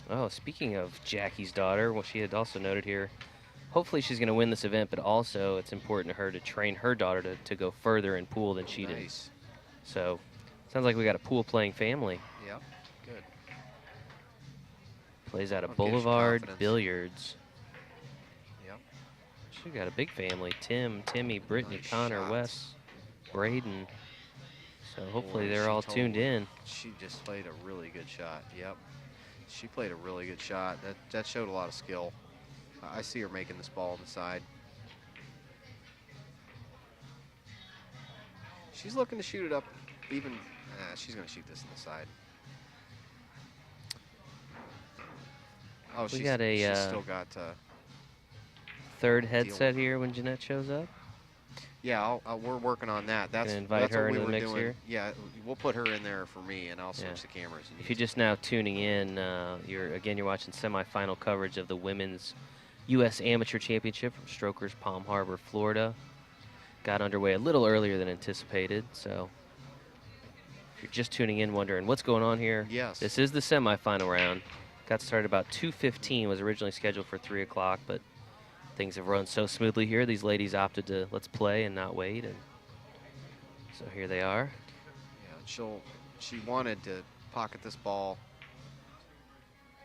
Oh, speaking of Jackie's daughter, well, she had also noted here, hopefully she's going to win this event, but also it's important to her to train her daughter to go further in pool than she did. Nice. So, sounds like we got a pool-playing family. Yep. Good. Plays out of That'll give you Boulevard confidence. Billiards. Yep. She got a big family. Tim, Timmy, Brittany, Nice Connor, shots. Wes, Braden. So hopefully Boy, they're she all told tuned me. in. She just played a really good shot. Yep. She played a really good shot. That showed a lot of skill. I see her making this ball on the side. She's looking to shoot it up even. She's going to shoot this in the side. Oh, We she's, got a, she's still got. Third headset here when Jeanette shows up. Yeah, we're working on that. That's invite that's her what we into the were mix doing. here? Yeah, we'll put her in there for me, and I'll switch Yeah. the cameras. If you're just now tuning in, you're watching semifinal coverage of the Women's U.S. Amateur Championship from Strokers Palm Harbor, Florida. Got underway a little earlier than anticipated, so if you're just tuning in wondering what's going on here, Yes. this is the semifinal round. Got started about 2:15, was originally scheduled for 3 o'clock, but things have run so smoothly here. These ladies opted to let's play and not wait, and so here they are. Yeah, she wanted to pocket this ball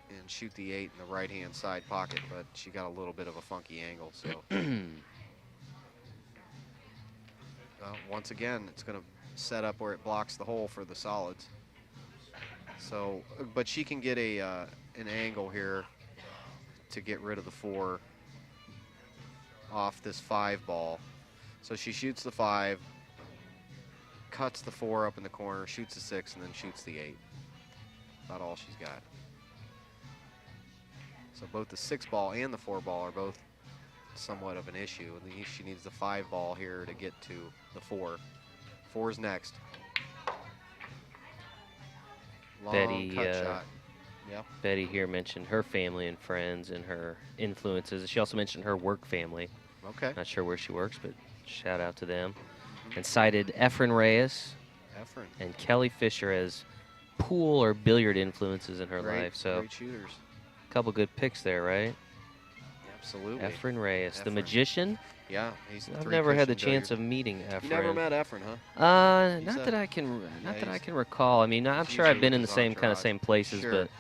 and shoot the 8 in the right-hand side pocket, but she got a little bit of a funky angle. So once again, it's going to set up where it blocks the hole for the solids. So, but she can get an angle here to get rid of the 4 off this 5 ball. So she shoots the 5, cuts the 4 up in the corner, shoots the 6, and then shoots the 8. About all she's got. So both the 6 ball and the 4 ball are both somewhat of an issue. And she needs the 5 ball here to get to the 4. 4's next. Long Betty, cut shot. Yeah. Betty here mentioned her family and friends and her influences. She also mentioned her work family. Okay. Not sure where she works, but shout out to them. And cited Efren Reyes Efren. and Kelly Fisher as pool or billiard influences in her life. So Great shooters. a couple good picks there, right? Absolutely. Efren Reyes, the Efren. magician. Yeah, he's the I've three never had the cushion chance billiard. of meeting Efren. You never met Efren, huh? He's Not a- that I can, not yeah, that I he's- can recall. I mean, I'm he's sure I've usually been with in the his same kind of entourage. same places, Sure. but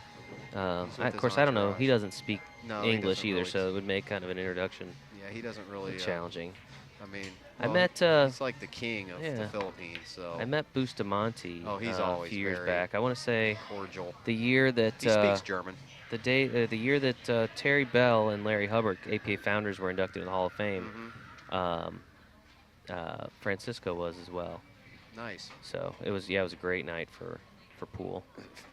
He's with of his course I don't know. He entourage. doesn't speak No, he English doesn't either, really. so it would make kind of an introduction Yeah, he doesn't really. challenging. I mean, I well, met, he's like the king of yeah. the Philippines, so. I met Bustamante Oh, he's a always few years very back. I want to say cordial. the year that He speaks German. the year that Terry Bell and Larry Hubbard, APA founders, were inducted in the Hall of Fame. Francisco was as well. Nice. So it was a great night for pool.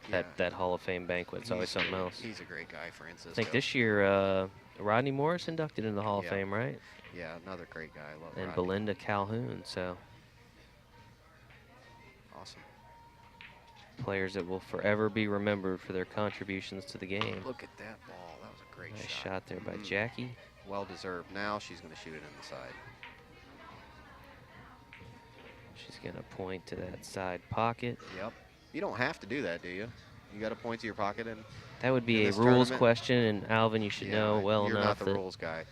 Yeah. That Hall of Fame banquet. It's always something else. He's a great guy, Francisco. I think this year Rodney Morris inducted into the Hall of Yeah. Fame, right? Yeah, another great guy. I love And Rodney. Belinda Calhoun. So Awesome. players that will forever be remembered for their contributions to the game. Look at that ball. That was a great Nice shot. shot there by Mhm. Jackie. Well deserved. Now she's going to shoot it in the side. She's going to point to that side pocket. Yep. You don't have to do that, do you? You got to point to your pocket and. That would be In a this rules tournament? question, and Alvin, you should know well you're enough not the that rules guy.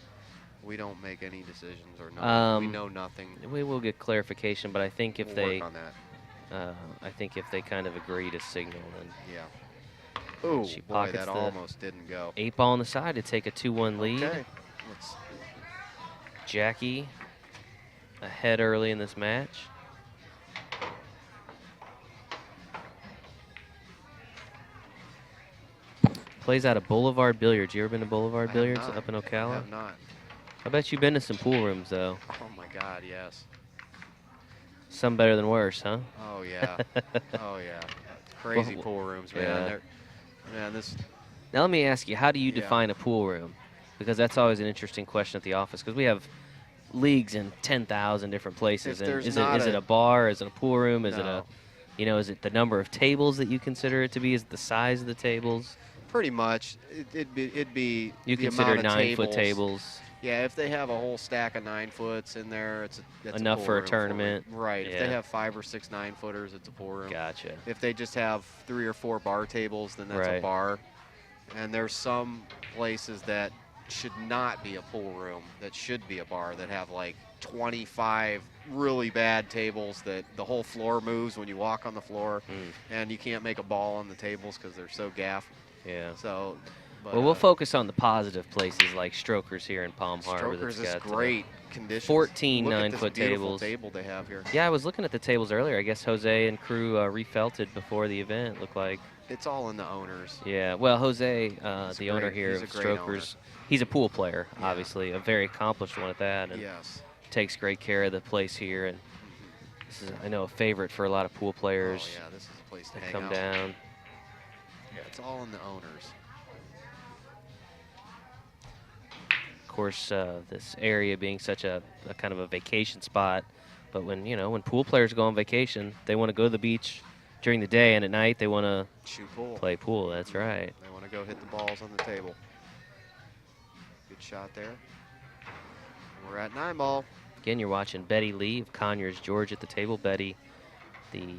We don't make any decisions or no. We know nothing. we will get clarification. But I think if We'll they, work on that. I think if they kind of agree to signal, then Yeah. Ooh, She boy, pockets that the almost didn't go. 8-ball on the side to take a 2-1 lead. Okay. Let's. Jackie ahead early in this match. Plays out of Boulevard Billiards. You ever been to Boulevard I have Billiards not. up in I Ocala? have not. I bet you've been to some pool rooms, though. Oh my God, yes. Some better than worse, huh? Oh yeah. Oh yeah. Crazy Well, pool rooms, man. yeah. Man, this. Now let me ask you, how do you Yeah. define a pool room? Because that's always an interesting question at the office, because we have leagues in 10,000 different places. If And there's is not it a- a bar? Is it a pool room? Is it No. is it the number of tables that you consider it to be? Is it the size of the tables? Pretty much, it'd be. You the consider amount of 9-foot tables. Yeah, if they have a whole stack of 9-foots in there, that's Enough a pool for a room me. tournament. Right. If Yeah. they have 5 or 6 9-footers, it's a pool room. Gotcha. If they just have 3 or 4 bar tables, then that's a Right. bar. And there's some places that should not be a pool room, that should be a bar, that have like 25 really bad tables that the whole floor moves when you walk on the floor, and you can't make a ball on the tables because they're so gaff. Yeah. So, but, Well, we'll focus on the positive places like Strokers here in Palm Harbor. Strokers that's is got, great conditions. 14 Look at 9-foot this beautiful tables. table they have here. Yeah, I was looking at the tables earlier. I guess Jose and crew refelted before the event. Looked like. It's all in the owners. Yeah. Well, Jose, He's the a owner great- here he's of a great Strokers, he's a pool player, Yeah. obviously, a very accomplished one at that, and Yes. takes great care of the place here. And this is, I know, a favorite for a lot of pool players. Oh yeah, this is a place to that hang come out. down. Yeah, it's all in the owners. Of course, this area being such a kind of a vacation spot, but when pool players go on vacation, they want to go to the beach during the day, and at night they want to Shoot pool. play pool. That's right. They want to go hit the balls on the table. Good shot there. We're at 9-ball. Again, you're watching Betty Lee of Conyers, Georgia at the table. Betty, the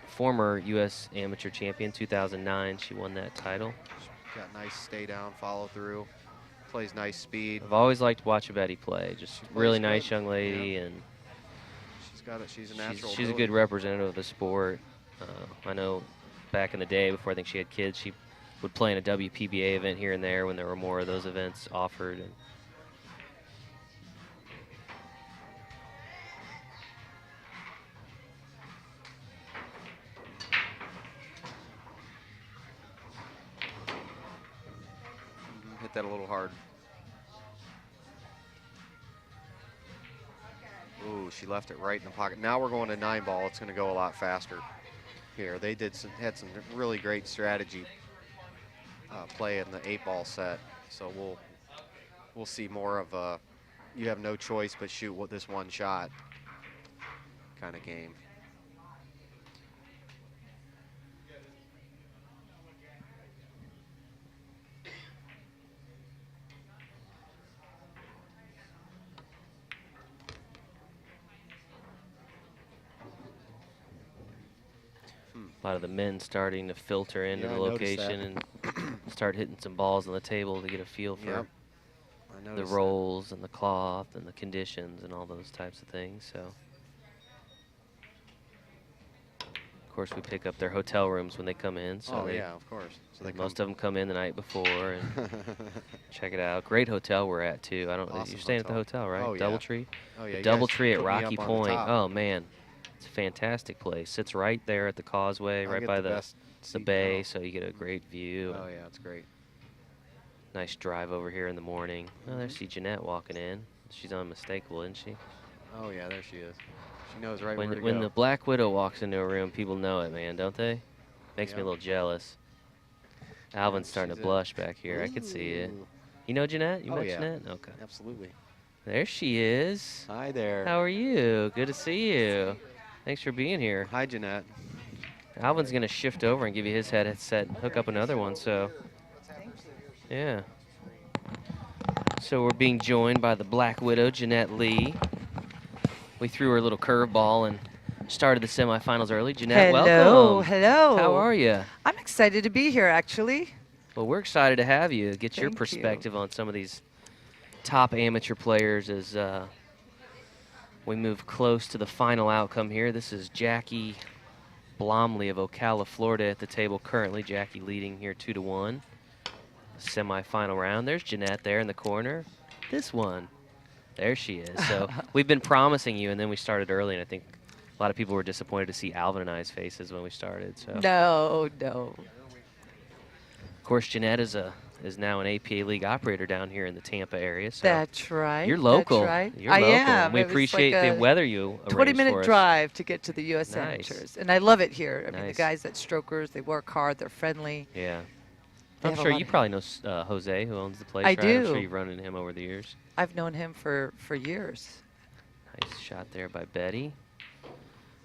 former U.S. Amateur Champion, 2009. She won that title. Got nice stay down, follow through. Plays nice speed. I've always liked watching Betty play. Just plays really nice good. young lady, and She's got it. She's a natural. she's a good representative of the sport. I know back in the day, before I think she had kids, she would play in a WPBA event here and there when there were more of those events offered. And Hit that a little hard. Ooh, she left it right in the pocket. Now we're going to 9-ball. It's going to go a lot faster here. They had some really great strategy play in the 8-ball set. So we'll see more of you have no choice but shoot this one shot kind of game. A lot of the men starting to filter into Yeah, the I noticed location and start hitting some balls on the table to get a feel for Yep. I the noticed that. rolls and the cloth and the conditions and all those types of things. So, of course, we pick up their hotel rooms when they come in. So Oh, yeah, of course. So they most of them come in the night before and check it out. Great hotel we're at too. I don't. Awesome You're staying at the hotel. hotel, right? Oh, yeah. DoubleTree. Oh, yeah. The you guys DoubleTree at put me Rocky up on the Point. top. Oh man, it's a fantastic place. Sits right there at the causeway, I right get by the the best seat bay, now. so you get a great view. Oh, yeah, it's great. Nice drive over here in the morning. Oh, Mm-hmm. there's Jeanette walking in. She's unmistakable, isn't she? Oh, yeah, there she is. She knows right When where to when go. the Black Widow walks into a room, people know it, man, don't they? Makes me a Yep. little jealous. Alvin's starting she's to in. blush back here. I can see it. Ooh, You know Jeanette? You Oh, met yeah. Jeanette? Okay. Absolutely. There she is. Hi there. How are you? Good to see you. Thanks for being here. Hi, Jeanette. Alvin's going to shift over and give you his headset and hook up another one, so. Yeah. So we're being joined by the Black Widow, Jeanette Lee. We threw her a little curveball and started the semifinals early. Jeanette, Hello, welcome. hello. How are you? I'm excited to be here, actually. Well, we're excited to have you. Get your Thank you. perspective on some of these top amateur players as we move close to the final outcome here. This is Jackie Blomlie of Ocala, Florida at the table currently. Jackie leading here 2-1. Semi-final round. There's Jeanette there in the corner. This one. There she is. So we've been promising you, and then we started early, and I think a lot of people were disappointed to see Alvin and I's faces when we started. So No. of course, Jeanette is now an APA League operator down here in the Tampa area. So That's right. you're local. That's right. You're I local. am. We It was appreciate like the a weather you arranged 20-minute for us. drive to get to the U.S. Nice. amateurs. And I love it here. I mean, the Nice. guys at Strokers, they work hard, they're friendly. Yeah. They I'm have a sure lot you of- probably know Jose, who owns the place, I right? I'm sure do. you've run into him over the years. I've known him for years. Nice shot there by Betty.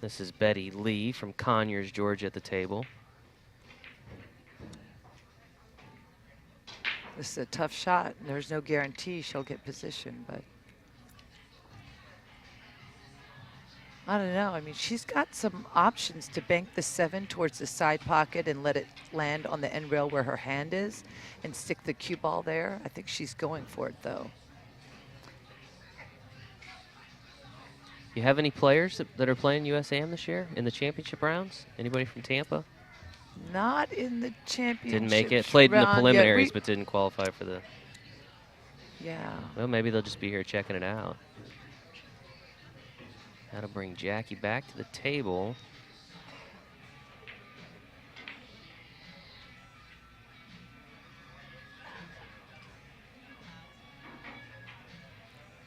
This is Betty Lee from Conyers, Georgia at the table. This is a tough shot. And there's no guarantee she'll get position, but I don't know. I mean, she's got some options to bank the 7 towards the side pocket and let it land on the end rail where her hand is and stick the cue ball there. I think she's going for it, though. You have any players that are playing USAM this year in the championship rounds? Anybody from Tampa? Not in the championship. Didn't make it. Played in the round yet. preliminaries, but didn't qualify for the. Yeah. Well, maybe they'll just be here checking it out. That'll bring Jackie back to the table.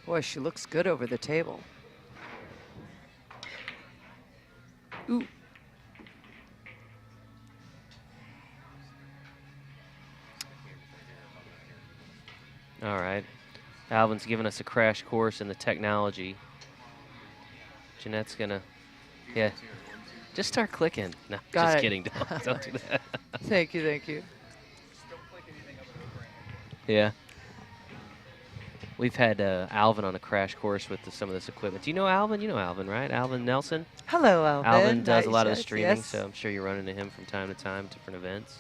Boy, she looks good over the table. Ooh. All right. Alvin's giving us a crash course in the technology. Jeanette's gonna, yeah. Just start clicking. No, Got just it. kidding. Don't do that. Thank you, thank you. Don't click anything other than brand. Yeah. We've had Alvin on a crash course with some of this equipment. Do you know Alvin? You know Alvin, right? Alvin Nelson? Hello, Alvin. Alvin does a lot of the Nice, streaming, yes. so I'm sure you run into him from time to time, different events.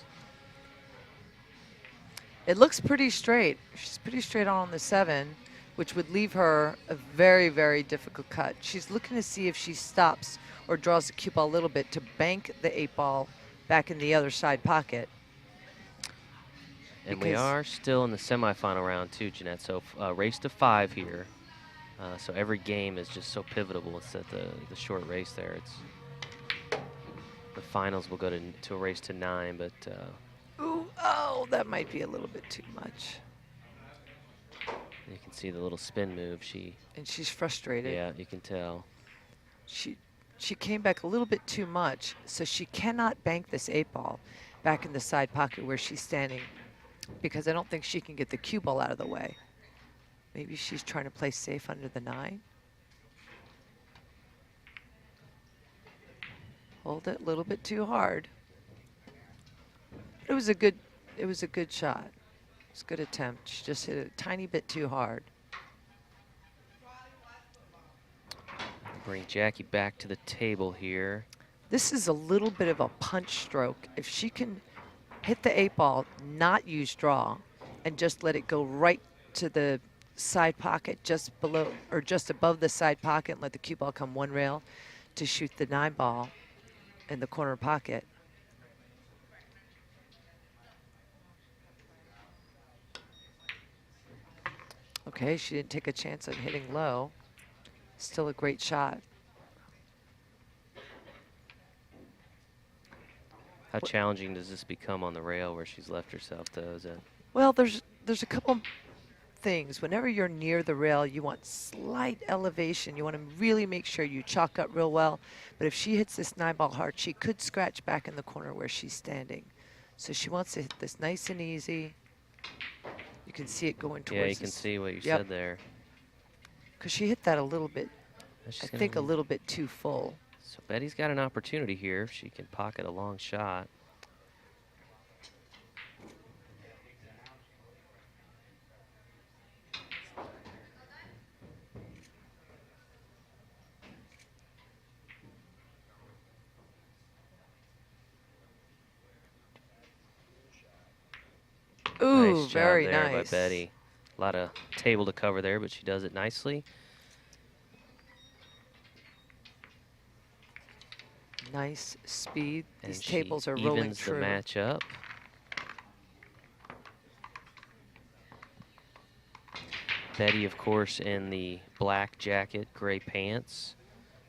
It looks pretty straight. She's pretty straight on the 7, which would leave her a very, very difficult cut. She's looking to see if she stops or draws the cue ball a little bit to bank the 8 ball back in the other side pocket. And we Because- are still in the semifinal round too, Jeanette. So race to 5 here. So every game is just so pivotal. It's at the short race there. It's the finals will go to a race to 9, but Ooh, oh, that might be a little bit too much. you can see the little spin move. And she's frustrated. Yeah, you can tell. She came back a little bit too much, so she cannot bank this 8 ball back in the side pocket where she's standing, because I don't think she can get the cue ball out of the way. Maybe she's trying to play safe under the 9. Hold it a little bit too hard. It was a good shot. It's a good attempt. She just hit it a tiny bit too hard. Bring Jackie back to the table here. This is a little bit of a punch stroke. If she can hit the 8-ball, not use draw, and just let it go right to the side pocket just below or just above the side pocket and let the cue ball come one rail to shoot the 9-ball in the corner pocket. Okay, she didn't take a chance on hitting low. Still a great shot. How challenging does this become on the rail where she's left herself, though? Is that Well, there's a couple things. Whenever you're near the rail, you want slight elevation. You want to really make sure you chalk up real well. But if she hits this 9-ball hard, she could scratch back in the corner where she's standing. So she wants to hit this nice and easy. You can see it going towards yeah, you can see what you said there. Because she hit that a little bit, She's I gonna think a leave. little bit too full. So Betty's got an opportunity here if she can pocket a long shot. Ooh, Nice job very there nice. by Betty. A lot of table to cover there, but she does it nicely. Nice speed. And These she tables are rolling evens true. the match up. Betty, of course, in the black jacket, gray pants.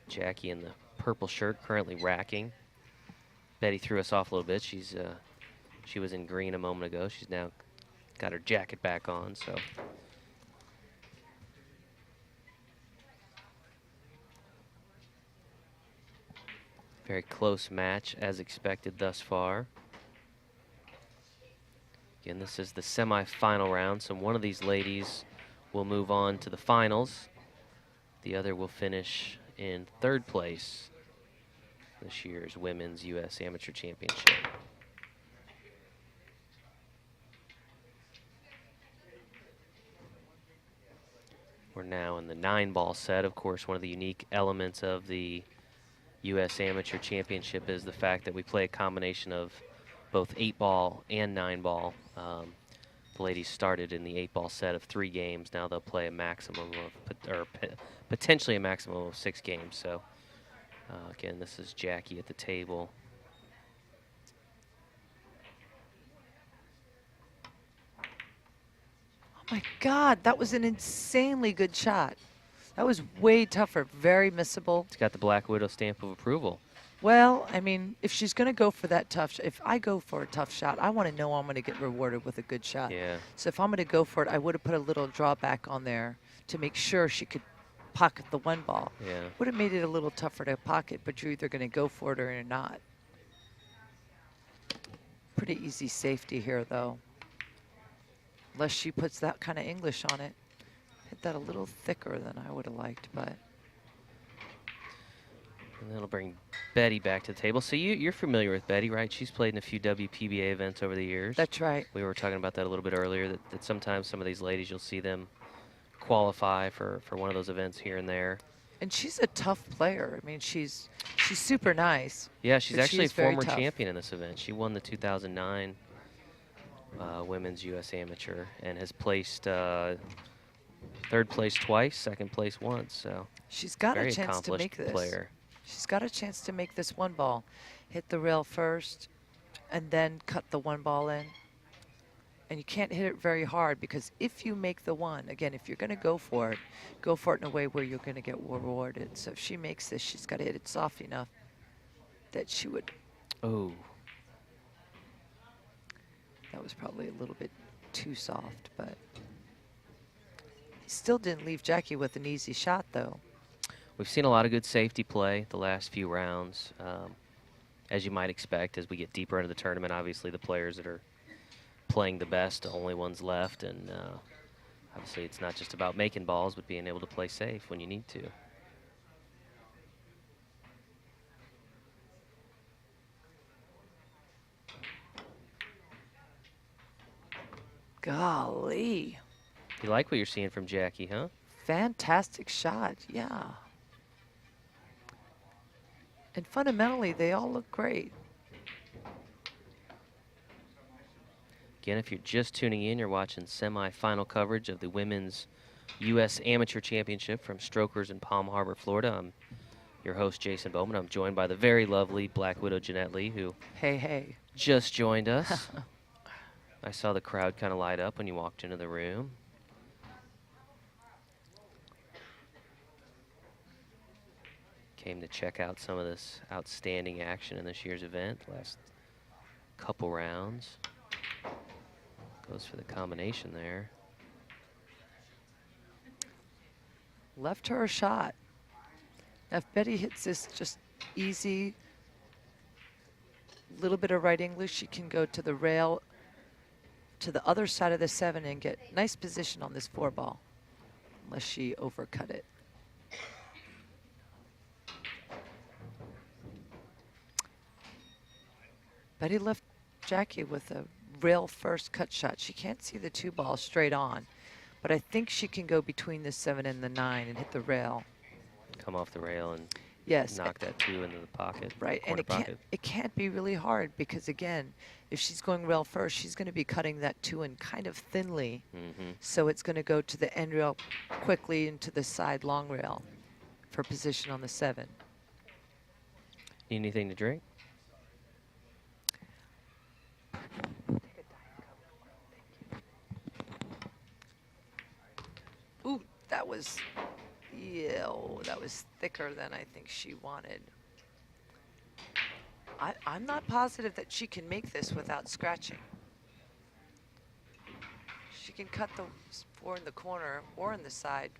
Jackie in the purple shirt, currently racking. Betty threw us off a little bit. She was in green a moment ago. She's now got her jacket back on, so. Very close match as expected thus far. Again, this is the semifinal round, so one of these ladies will move on to the finals. The other will finish in third place this year's Women's U.S. Amateur Championship. We're now in the 9-ball set. Of course, one of the unique elements of the U.S. Amateur Championship is the fact that we play a combination of both 8-ball and 9-ball. The ladies started in the 8-ball set of 3 games. Now they'll play a maximum of, or potentially a maximum of 6 games. So again, this is Jackie at the table. Oh my God, that was an insanely good shot. That was way tougher, very missable. It's got the Black Widow stamp of approval. Well, I mean, if she's going to go for that tough, if I go for a tough shot, I want to know I'm going to get rewarded with a good shot. Yeah. So if I'm going to go for it, I would have put a little drawback on there to make sure she could pocket the 1 ball. Yeah. Would have made it a little tougher to pocket, but you're either going to go for it or you're not. Pretty easy safety here, though. Unless she puts that kind of English on it. Hit that a little thicker than I would have liked, but. And that'll bring Betty back to the table. So you're familiar with Betty, right? She's played in a few WPBA events over the years. That's right. We were talking about that a little bit earlier, that sometimes some of these ladies, you'll see them qualify for one of those events here and there. And she's a tough player. I mean, she's super nice. Yeah, she's but actually a she's very former tough. champion in this event. She won the 2009 Women's U.S. Amateur and has placed 3rd place twice, 2nd place once. So She's got very a chance to accomplished make this. player. She's got a chance to make this 1 ball. Hit the rail first and then cut the 1 ball in. And you can't hit it very hard because if you make the 1, again, if you're going to go for it in a way where you're going to get rewarded. So if she makes this, she's got to hit it soft enough that she would. Oh, That was probably a little bit too soft, but still didn't leave Jackie with an easy shot, though. we've seen a lot of good safety play the last few rounds. As you might expect, as we get deeper into the tournament, obviously the players that are playing the best, the only ones left, and obviously it's not just about making balls, but being able to play safe when you need to. Golly. You like what you're seeing from Jackie, huh? Fantastic shot, yeah. And fundamentally, they all look great. Again, if you're just tuning in, you're watching semifinal coverage of the Women's U.S. Amateur Championship from Strokers in Palm Harbor, Florida. I'm your host, Jason Bowman. I'm joined by the very lovely Black Widow Jeanette Lee, who Hey. just joined us. I saw the crowd kind of light up when you walked into the room. Came to check out some of this outstanding action in this year's event. Last couple rounds. Goes for the combination there. Left her a shot. Now, if Betty hits this just easy, little bit of right English, she can go to the rail to the other side of the 7 and get nice position on this 4 ball, unless she overcut it. Betty left Jackie with a rail first cut shot. She can't see the 2 ball straight on, but I think she can go between the 7 and the 9 and hit the rail. Come off the rail and Yes. knock that 2 into the pocket. Right, and corner it can't be really hard because, again, if she's going rail first, she's going to be cutting that 2 in kind of thinly. So it's going to go to the end rail quickly into the side long rail for position on the 7. Need anything to drink? Ooh, that was, that was thicker than I think she wanted. I'm not positive that she can make this without scratching. She can cut the 4 in the corner or in the side.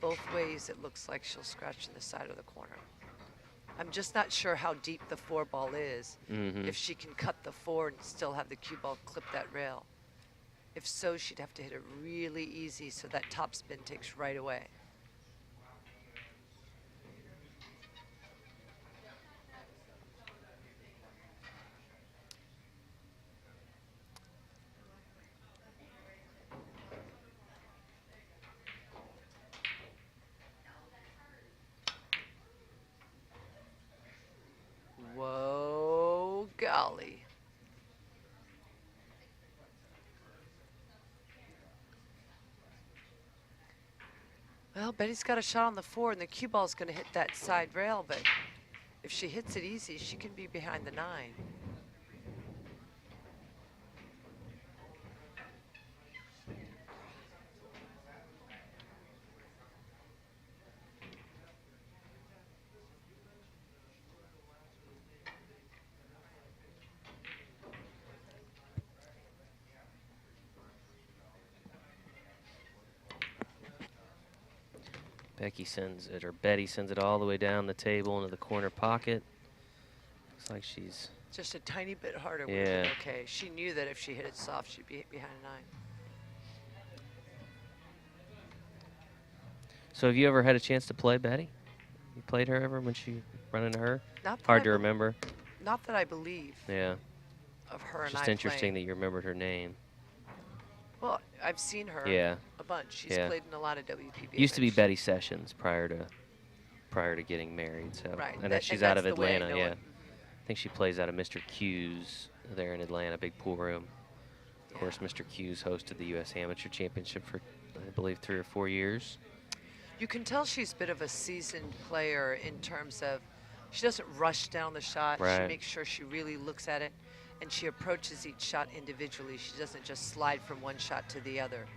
Both ways it looks like she'll scratch in the side or the corner. I'm just not sure how deep the 4 ball is. If she can cut the 4 and still have the cue ball clip that rail. If so, she'd have to hit it really easy so that top spin takes right away. Whoa, golly. Well, Betty's got a shot on the 4, and the cue ball's going to hit that side rail, but if she hits it easy, she can be behind the 9. Betty sends it all the way down the table into the corner pocket. Looks like she's Just a tiny bit harder. Would Yeah. have been okay. She knew that if she hit it soft, she'd be behind a 9. So have you ever had a chance to play Betty? You played her ever when she run into her? Not that Hard I to be- remember. Not that I believe Yeah. of her and Just I interesting playing. that you remembered her name. Well, I've seen her Yeah. a bunch. She's Yeah. played in a lot of WPBA. Used to be matches. Betty Sessions prior to getting married. So Right, and that- that she's and out of that's the way I Atlanta. know Yeah. it. I think she plays out of Mr. Q's there in Atlanta, big pool room. Of course, Mr. Q's hosted the U.S. Amateur Championship for, I believe, 3 or 4 years. You can tell she's a bit of a seasoned player in terms of she doesn't rush down the shot. She Right. makes sure she really looks at it, and she approaches each shot individually. She doesn't just slide from one shot to the other.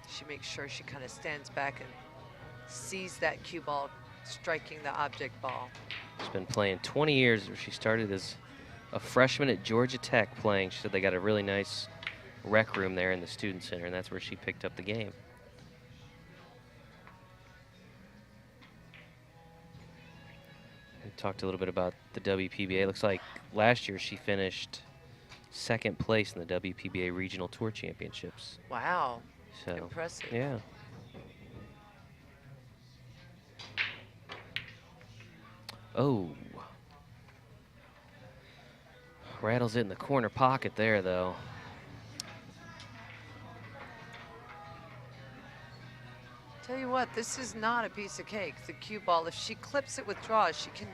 She makes sure she kind of stands back and sees that cue ball striking the object ball. She's been playing 20 years. She started as a freshman at Georgia Tech playing. She said they got a really nice rec room there in the student center, and that's where she picked up the game. We talked a little bit about the WPBA. Looks like last year she finished 2nd place in the WPBA Regional Tour Championships. Wow, So impressive. yeah. Oh. Rattles it in the corner pocket there, though. Tell you what, this is not a piece of cake. The cue ball, if she clips it with draws, she can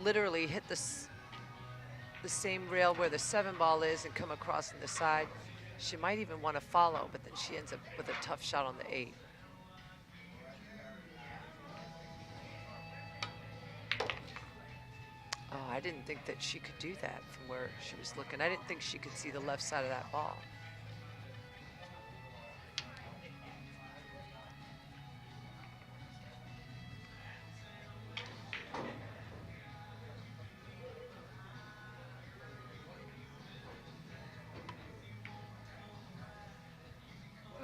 literally hit the same rail where the 7 ball is and come across on the side. She might even want to follow, but then she ends up with a tough shot on the 8. Oh, I didn't think that she could do that from where she was looking. I didn't think she could see the left side of that ball.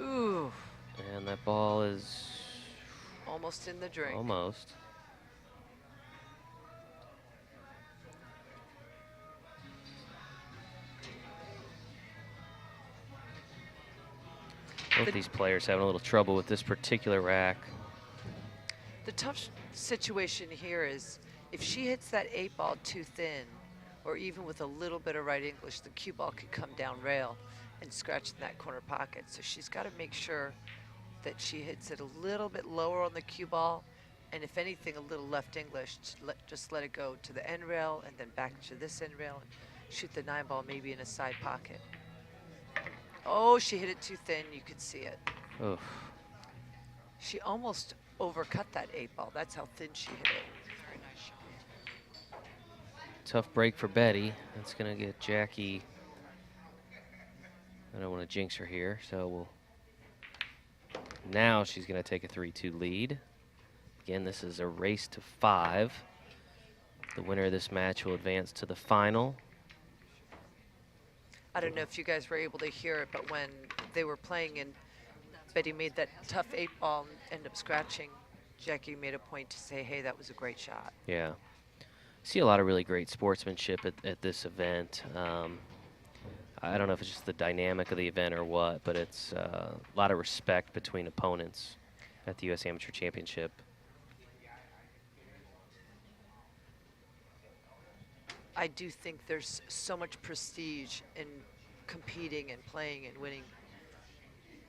Ooh. And that ball is Almost in the drink. almost. Both these players having a little trouble with this particular rack. The tough situation here is if she hits that 8 ball too thin, or even with a little bit of right English, the cue ball could come down rail and scratch in that corner pocket. So she's got to make sure that she hits it a little bit lower on the cue ball, and if anything, a little left English, just let it go to the end rail and then back to this end rail and shoot the 9 ball maybe in a side pocket. Oh, she hit it too thin. You could see it. Oof. She almost overcut that 8 ball. That's how thin she hit it. Very nice shot. Tough break for Betty. That's going to get Jackie. I don't want to jinx her here, so we'll. Now she's going to take a 3-2 lead. Again, this is a race to 5. The winner of this match will advance to the final. I don't know if you guys were able to hear it, but when they were playing and Betty made that tough 8 ball and ended up scratching, Jackie made a point to say, hey, that was a great shot. Yeah. See a lot of really great sportsmanship at this event. I don't know if it's just the dynamic of the event or what, but it's a lot of respect between opponents at the U.S. Amateur Championship. I do think there's so much prestige in competing and playing and winning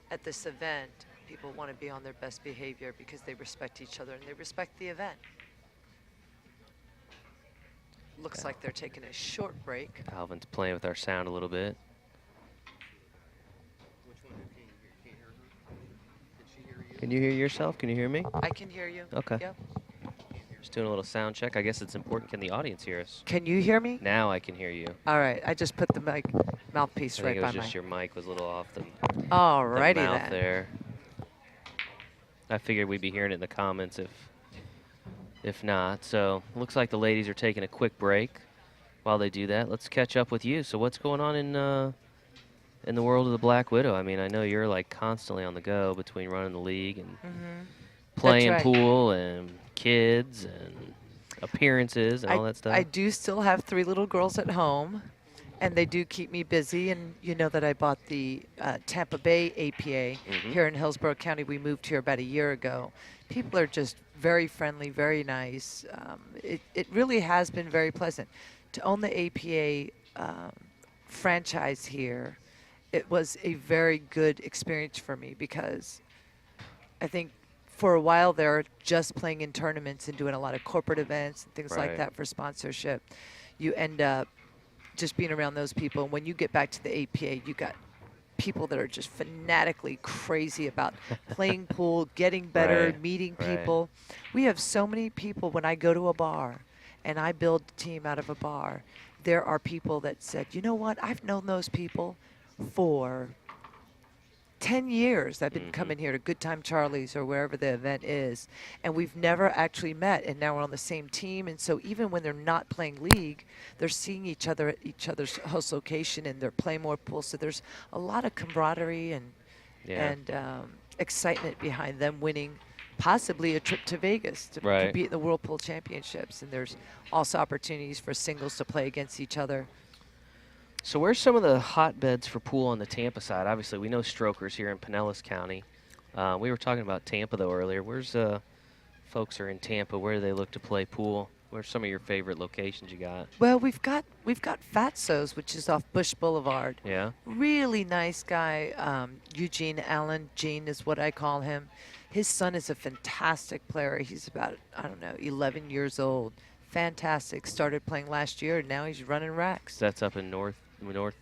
at this event. People want to be on their best behavior because they respect each other and they respect the event. Looks like they're taking a short break. Alvin's playing with our sound a little bit. Can you hear yourself? Can you hear me? I can hear you. Okay. Yep. Just doing a little sound check. I guess it's important. Can the audience hear us? Can you hear me? Now I can hear you. All right. I just put the mouthpiece I right think it by was just my. your mic was a little off the Alrighty mouth then. there. I figured we'd be hearing it in the comments if not. So looks like the ladies are taking a quick break. While they do that, let's catch up with you. So what's going on in the world of the Black Widow? I mean, I know you're like constantly on the go between running the league and playing right. pool and kids and appearances and all that stuff. I do still have 3 little girls at home, and they do keep me busy. And you know that I bought the Tampa Bay APA here in Hillsborough County. We moved here about a year ago. People are just very friendly, very nice. It really has been very pleasant. To own the APA franchise here, it was a very good experience for me because I think for a while there, just playing in tournaments and doing a lot of corporate events and things like Right. that for sponsorship, you end up just being around those people. And when you get back to the APA, you got people that are just fanatically crazy about playing pool, getting better, Right. meeting Right. people. We have so many people when I go to a bar and I build a team out of a bar, there are people that said, you know what, I've known those people for 10 years. I've been coming here to Good Time Charlie's or wherever the event is, and we've never actually met, and now we're on the same team. And so even when they're not playing league, they're seeing each other at each other's host location, and they're playing more pool. So there's a lot of camaraderie and excitement behind them winning possibly a trip to Vegas to Right. compete in the World Pool Championships. And there's also opportunities for singles to play against each other. So where's some of the hotbeds for pool on the Tampa side? Obviously, we know Strokers here in Pinellas County. We were talking about Tampa, though, earlier. Where's folks are in Tampa? Where do they look to play pool? Where's some of your favorite locations you got? Well, we've got Fatso's, which is off Bush Boulevard. Yeah? Really nice guy, Eugene Allen. Gene is what I call him. His son is a fantastic player. He's about, 11 years old. fantastic. Started playing last year, and now he's running racks. That's up in North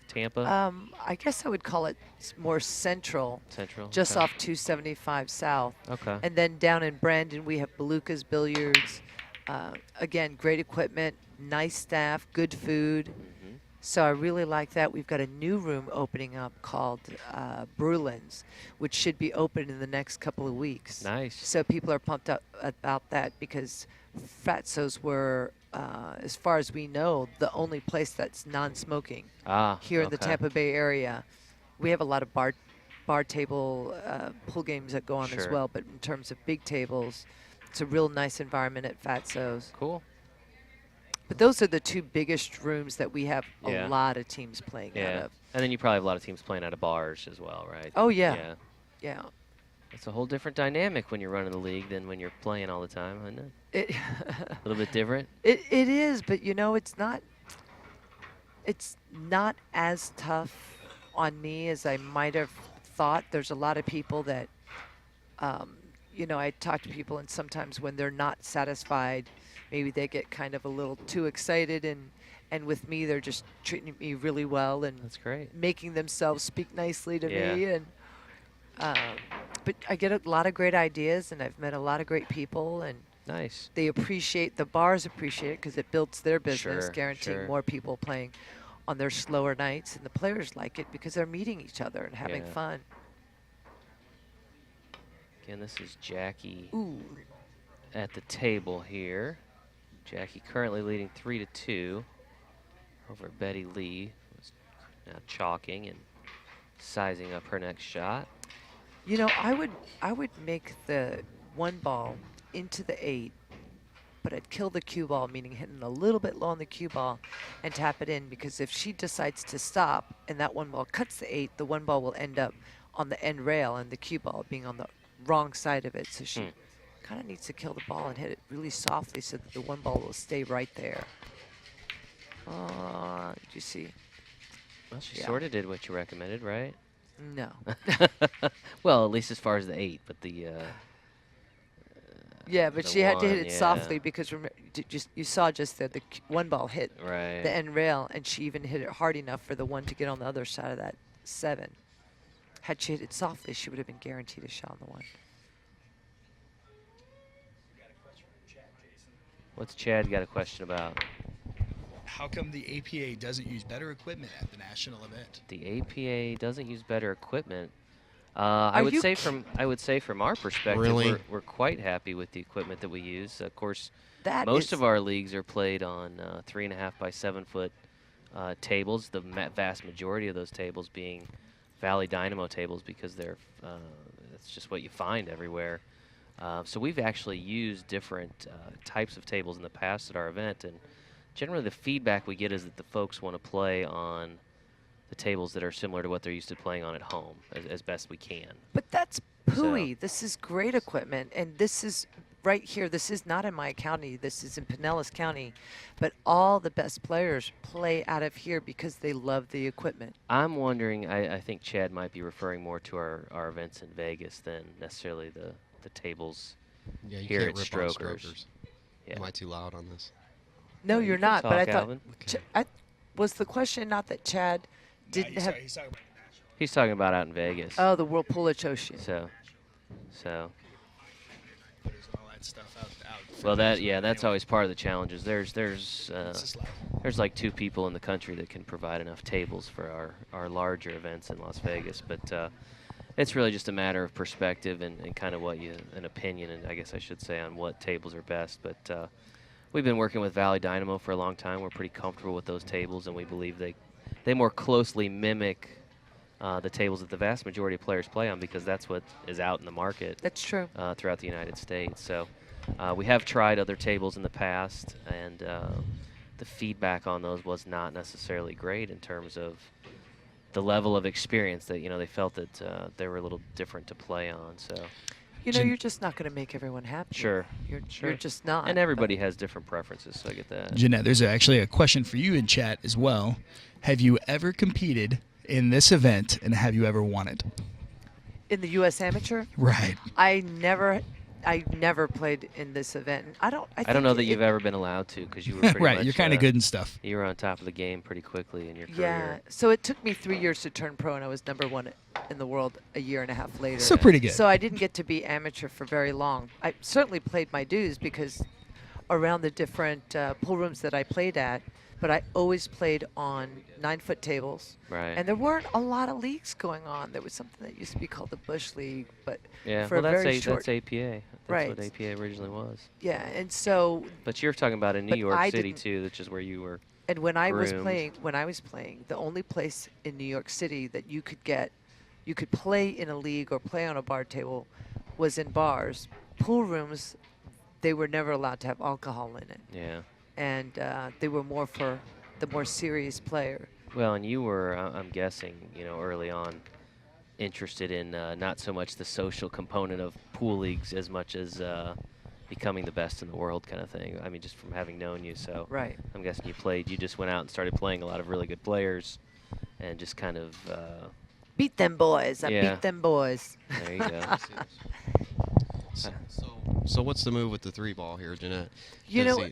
Tampa. I guess I would call it more central, just okay. off 275 South. Okay. And then down in Brandon, we have Belucas Billiards. Again, great equipment, nice staff, good food. Mhm. So I really like that. We've got a new room opening up called Brulin's, which should be open in the next couple of weeks. Nice. So people are pumped up about that because Fatso's were, as far as we know, the only place that's non-smoking here in the okay. Tampa Bay area. We have a lot of bar table pool games that go on as Sure. well, but in terms of big tables, it's a real nice environment at Fatso's. Cool. But those are the two biggest rooms that we have Yeah. a lot of teams playing out Yeah. of. And then you probably have a lot of teams playing out of bars as well, right? Oh, yeah. Yeah. Yeah. It's a whole different dynamic when you're running the league than when you're playing all the time, isn't it? It A little bit different. it is, but you know, it's not as tough on me as I might have thought. There's a lot of people that, you know, I talk to people, and sometimes when they're not satisfied, maybe they get kind of a little too excited, and with me, they're just treating me really well and That's great. making themselves speak nicely to Yeah. me. And but I get a lot of great ideas, and I've met a lot of great people, and Nice. they appreciate, the bars appreciate it because it builds their business, Sure, guaranteeing sure. more people playing on their slower nights, and the players like it because they're meeting each other and having Yeah. fun. Again, this is Jackie Ooh, at the table here. Jackie currently leading 3-2 over Betty Lee, who's now chalking and sizing up her next shot. you know, I would make the one ball into the 8, but I'd kill the cue ball, meaning hitting a little bit low on the cue ball and tap it in, because if she decides to stop and that one ball cuts the 8, the one ball will end up on the end rail and the cue ball being on the wrong side of it. So she kind of needs to kill the ball and hit it really softly so that the one ball will stay right there. Did you see? Well, she Yeah. sort of did what you recommended, right? No. Well, at least as far as the 8, but the Yeah, but the she had to hit one, it yeah. softly because you saw just that the one ball hit right. the end rail, and she even hit it hard enough for the one to get on the other side of that 7. Had she hit it softly, she would have been guaranteed a shot on the 1. What's Chad got a question about? How come the APA doesn't use better equipment at the national event? The APA doesn't use better equipment. I Are would you say from our perspective, Really? we're quite happy with the equipment that we use. Of course, That most is- of our leagues are played on 3.5 by 7 foot tables. The vast majority of those tables being Valley Dynamo tables, because they're that's just what you find everywhere. So we've actually used different types of tables in the past at our event, and generally the feedback we get is that the folks want to play on the tables that are similar to what they're used to playing on at home as best we can. But that's pooey. This is great equipment, and this is right here. This is not in my county. This is in Pinellas County, but all the best players play out of here because they love the equipment. I'm wondering, I think Chad might be referring more to our events in Vegas than necessarily the tables Yeah, you here can't at rip Strokers. on Strokers. Yeah. Am I too loud on this? No, You you're can not. But I talk, thought Alvin. was the question not that Chad didn't have? He's talking about the national. He's talking about out in Vegas. Oh, the Whirlpool at Choshi. So Put all that stuff out well, for that's anyway. always part of the challenges. There's It's just loud. There's like 2 people in the country that can provide enough tables for our larger events in Las Vegas, but it's really just a matter of perspective and kind of an opinion, and I guess I should say, on what tables are best. But we've been working with Valley Dynamo for a long time. We're pretty comfortable with those tables, and we believe they more closely mimic the tables that the vast majority of players play on, because that's what is out in the market That's true. throughout the United States. So we have tried other tables in the past, and the feedback on those was not necessarily great in terms of the level of experience that, they felt that they were a little different to play on. So You're just not going to make everyone happy. Sure. You're just not. and everybody has different preferences, so I get that. Jeanette, there's actually a question for you in chat as well. Have you ever competed in this event, and have you ever won it? In the U.S. Amateur, Right. I never I never played in this event. I don't know think that you've ever been allowed to because you were pretty Right, much, you're kind of good and stuff. You were on top of the game pretty quickly in your Yeah. career. So it took me 3 years to turn pro, and I was #1 in the world a year and a half later. So pretty good. So I didn't get to be amateur for very long. I certainly played my dues because around the different pool rooms that I played at, but I always played on 9-foot tables. Right. And there weren't a lot of leagues going on. There was something that used to be called the Bush League, but Yeah, for well, a very that's short. APA. That's Right. what APA originally was. Yeah, and so But you're talking about in New But York I City didn't- too, which is where you were. and when I was groomed. playing, the only place in New York City that you could play in a league or play on a bar table was in bars. Pool rooms, they were never allowed to have alcohol in it. Yeah. And they were more for the more serious player. Well, and you were, I'm guessing, early on, interested in not so much the social component of pool leagues as much as becoming the best in the world kind of thing. I mean, just from having known you. So Right. I'm guessing you just went out and started playing a lot of really good players and just kind of, Beat them boys. I Yeah. beat them boys. there you go. So what's the move with the 3-ball here, Jeanette? You Does know,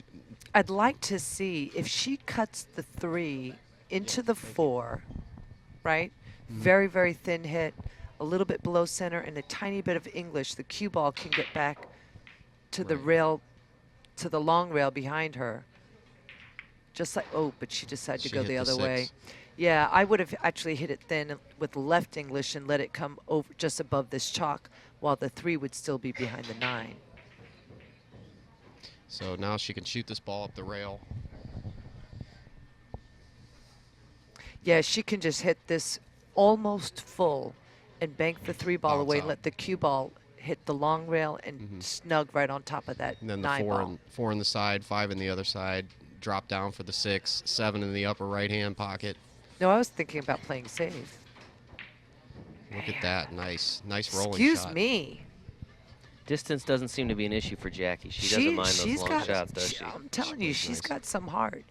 I'd like to see if she cuts the 3 into the 4, right? Very, very thin hit, a little bit below center, and a tiny bit of English. The cue ball can get back to the rail, to the long rail behind her. Just like, but she decided to She go hit the the other way. 6. Yeah, I would have actually hit it thin with left English and let it come over just above this chalk, while the 3 would still be behind the 9. So now she can shoot this ball up the rail. Yeah, she can just hit this almost full and bank the 3 ball Bounce away and out. let the cue ball hit the long rail and snug right on top of that And then the 9 4 ball. four on the side, 5 in the other side. Drop down for the 6, 7 in the upper right-hand pocket. No, I was thinking about playing safe. Look at that, nice rolling Excuse shot. me. Distance doesn't seem to be an issue for Jackie. She doesn't mind those she's long got, shots, does she? I'm telling you, plays she's nice. got some heart.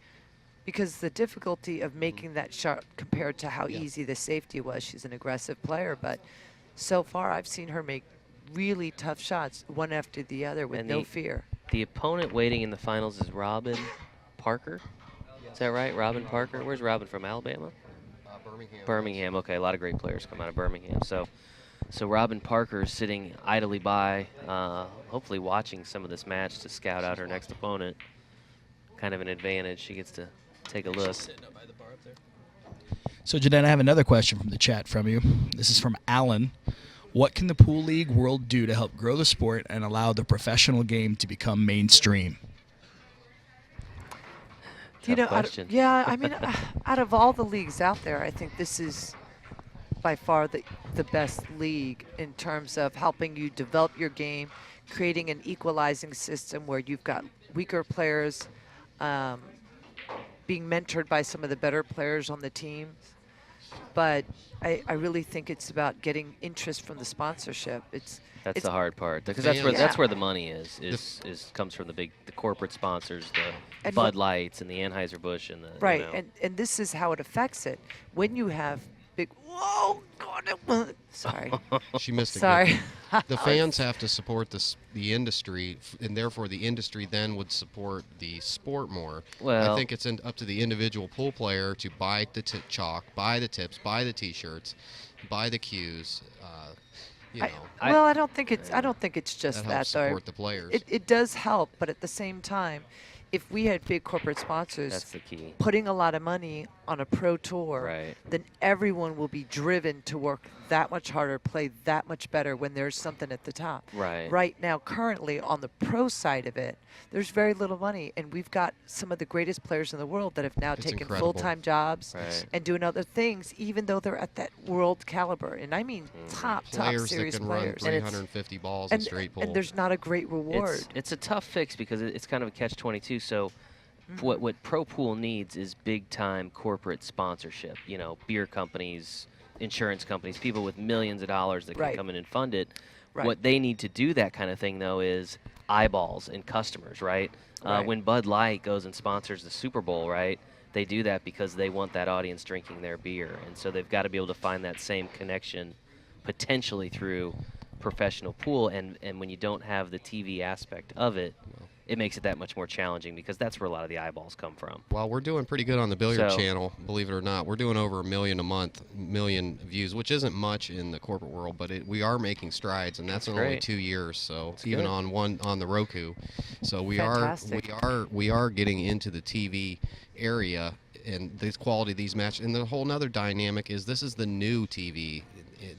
Because the difficulty of making that shot compared to how easy the safety was, she's an aggressive player, but so far I've seen her make really tough shots, one after the other, with And no the- fear. The opponent waiting in the finals is Robin Parker. Is that right? Robin Parker? Where's Robin from? Alabama? Birmingham. Birmingham. Okay, a lot of great players come out of Birmingham. So Robin Parker is sitting idly by, hopefully watching some of this match to scout out her next opponent. Kind of an advantage. She gets to take a look. So, Jeanette, I have another question from the chat from you. This is from Alan. What can the Pool League world do to help grow the sport and allow the professional game to become mainstream? Tough question. I mean, out of all the leagues out there, I think this is by far the best league in terms of helping you develop your game, creating an equalizing system where you've got weaker players being mentored by some of the better players on the team. But I really think it's about getting interest from the sponsorship. That's it's the hard part because The that's where fans. that's where the money is comes from the corporate sponsors, the And Bud what- Lights and the Anheuser-Busch and the Right, you know. and this is how it affects it. When you have big, whoa, God, sorry, She missed it. sorry. The fans have to support the industry, and therefore the industry then would support the sport more. Well- I think it's up to the individual pool player to buy the chalk, buy the tips, buy the T-shirts, buy the cues. You know, I don't think it's just that that, helps though. support the players. It does help, but at the same time, if we had big corporate sponsors That's the key. putting a lot of money on a pro tour, Right. then everyone will be driven to work that much harder, play that much better when there's something at the top. Right. Right now, currently on the pro side of it, there's very little money, and we've got some of the greatest players in the world that have now It's taken incredible. full-time jobs Right. and doing other things, even though they're at that world caliber. And I mean top players that serious can players. run 350 balls in straight pool. And there's not a great reward. It's a tough fix because it's kind of a catch-22. So Mm-hmm. what Pro Pool needs is big-time corporate sponsorship. You know, beer companies, insurance companies, people with millions of dollars that can Right. come in and fund it. Right. What they need to do that kind of thing, though, is eyeballs and customers, right? Right. When Bud Light goes and sponsors the Super Bowl, right, they do that because they want that audience drinking their beer. And so they've got to be able to find that same connection potentially through professional pool, and when you don't have the TV aspect of it, it makes it that much more challenging because that's where a lot of the eyeballs come from. Well, we're doing pretty good on the billiard So- channel, believe it or not. We're doing over 1 million a month, million views, which isn't much in the corporate world, but we are making strides, and that's in only great. 2 years. So That's even good. on the Roku, so Fantastic. we are getting into the TV area, and this quality of these matches. And the whole nother dynamic is this is the new TV,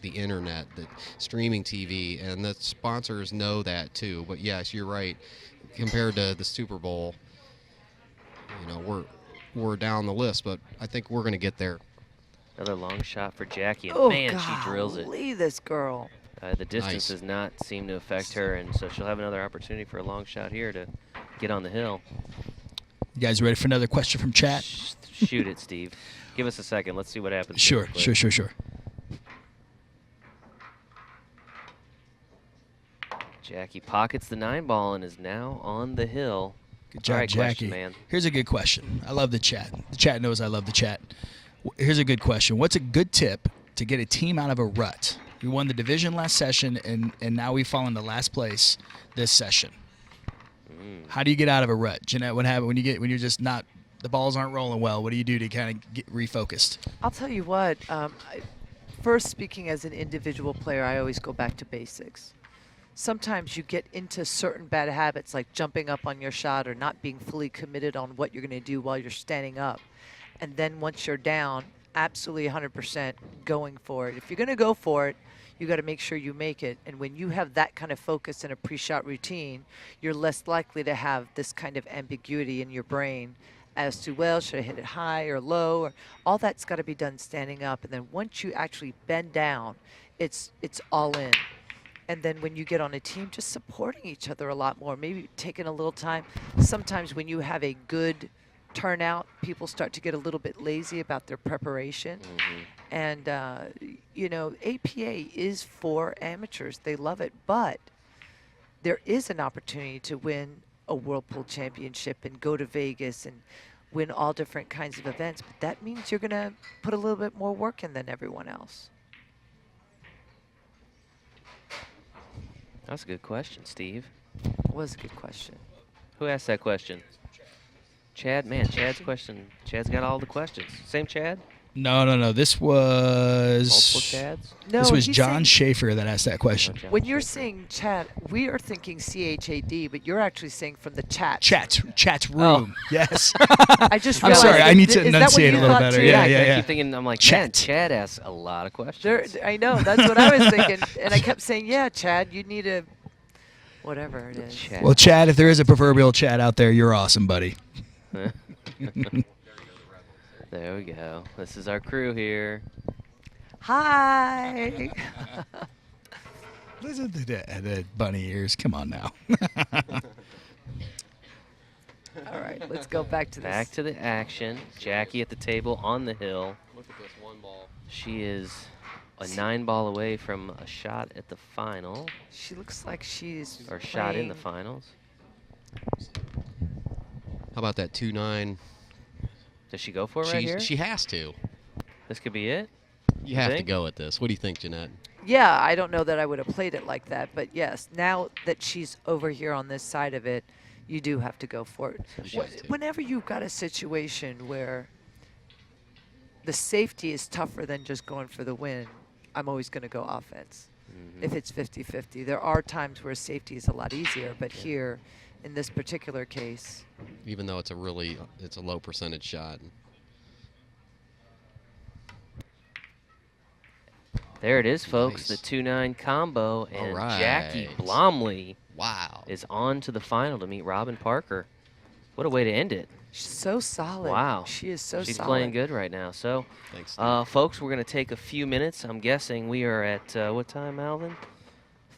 the internet, the streaming TV, and the sponsors know that too. But yes, you're right. Compared to the Super Bowl, you know, we're down the list, but I think we're going to get there. Another long shot for Jackie, and Oh, man, she drills it. golly, this girl. The distance Nice. does not seem to affect her, and so she'll have another opportunity for a long shot here to get on the hill. You guys ready for another question from chat? Shoot it, Steve. Give us a second. Let's see what happens. Sure, real quick. sure. Jackie pockets the 9-ball and is now on the hill. Good job, All right, Jackie. question, man. Here's a good question. I love the chat. The chat knows I love the chat. Here's a good question. What's a good tip to get a team out of a rut? We won the division last session, and now we fall into last place this session. How do you get out of a rut? Jeanette, what happens when you're just not, the balls aren't rolling well? What do you do to kind of get refocused? I'll tell you what. First, speaking as an individual player, I always go back to basics. Sometimes you get into certain bad habits like jumping up on your shot or not being fully committed on what you're going to do while you're standing up. And then once you're down, absolutely 100% going for it. If you're going to go for it, you got to make sure you make it. And when you have that kind of focus in a pre-shot routine, you're less likely to have this kind of ambiguity in your brain as to, well, should I hit it high or low? Or all that's got to be done standing up. And then once you actually bend down, it's all in. And then when you get on a team, just supporting each other a lot more, maybe taking a little time. Sometimes when you have a good turnout, people start to get a little bit lazy about their preparation. And, you know, APA is for amateurs. They love it. But there is an opportunity to win a Whirlpool Championship and go to Vegas and win all different kinds of events. But that means you're going to put a little bit more work in than everyone else. That's a good question, Steve. It was a good question. Who asked that question? Chad? Man, Chad's question. Chad's got all the questions. Same Chad? No. This was Multiple Chads? No, This was he's John saying- Schaefer that asked that question. John When you're Schaefer. saying chat, we are thinking CHAD, but you're actually saying from the chat. Chat room. Yes. I just I'm realized. sorry, I need to Is that what enunciate you a little thought better. too? Yeah, I yeah. keep thinking, I'm like, Chat. man, Chad asks a lot of questions. I know. That's what I was thinking. And I kept saying, yeah, Chad, you need a whatever it is. Chad. Well, Chad, if there is a proverbial Chad out there, you're awesome, buddy. There we go. This is our crew here. Hi. Listen to the bunny ears. Come on now. All right, let's go back to this. Back to the action. Jackie at the table on the hill. Look at this one ball. She is a 9-ball away from a shot at the final, She looks like she's or shot in the playing- finals. How about that 2-9? Does she go for it right here? She has to. This could be it? You have to think? go at this. What do you think, Jeanette? Yeah, I don't know that I would have played it like that, but yes, now that she's over here on this side of it, you do have to go for it. She has to. Whenever you've got a situation where the safety is tougher than just going for the win, I'm always going to go offense. If it's 50-50. There are times where safety is a lot easier, but here, in this particular case, Even though it's a low percentage shot. There it is, folks. Nice. The 2-9 combo, and right. Jackie Blomlie Wow. is on to the final to meet Robin Parker. What a way to end it. she's so solid. Wow. She is so She's solid. playing good right now. So, Thanks. Steve. folks, we're going to take a few minutes. I'm guessing we are at, what time, Alvin?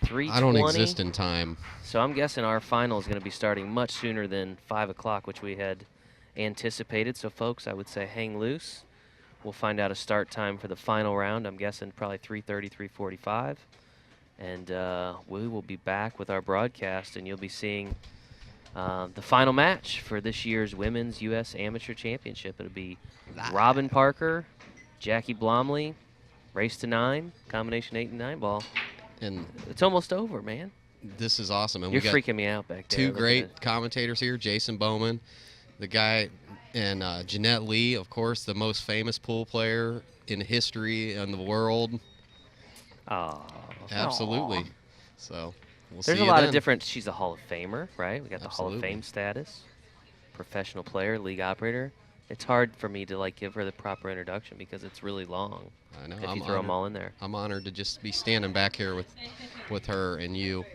3:20? I don't exist in time. So I'm guessing our final is going to be starting much sooner than 5 o'clock, which we had anticipated. So, folks, I would say hang loose. We'll find out a start time for the final round. I'm guessing probably 3:30, 3:45. And we will be back with our broadcast, and you'll be seeing the final match for this year's Women's U.S. Amateur Championship. It'll be Robin Parker, Jackie Blomlie, race to 9, combination 8 and 9 ball. And It's almost over, man. this is awesome. And You're we got freaking me out back there. two Look at great it. commentators here, Jason Bowman, the guy, and Jeanette Lee, of course, the most famous pool player in history and the world. Oh. Absolutely. So we'll There's see a you lot then. of different. She's a Hall of Famer, right? We got the Hall of Absolutely. Fame status, professional player, league operator. It's hard for me to like give her the proper introduction because it's really long. I know. If I'm you throw them honored. all in there. I'm honored to just be standing back here with her and you.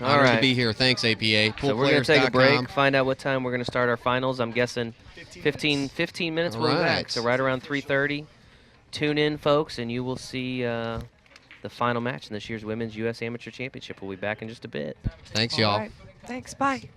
All Honored to right. be here. Thanks, APA. So we're going to take a break, Poolplayers.com. find out what time we're going to start our finals. I'm guessing 15 minutes All we'll be back. right. So right around 3:30. Tune in, folks, and you will see the final match in this year's Women's U.S. Amateur Championship. We'll be back in just a bit. Thanks, All y'all. right. Thanks. Bye.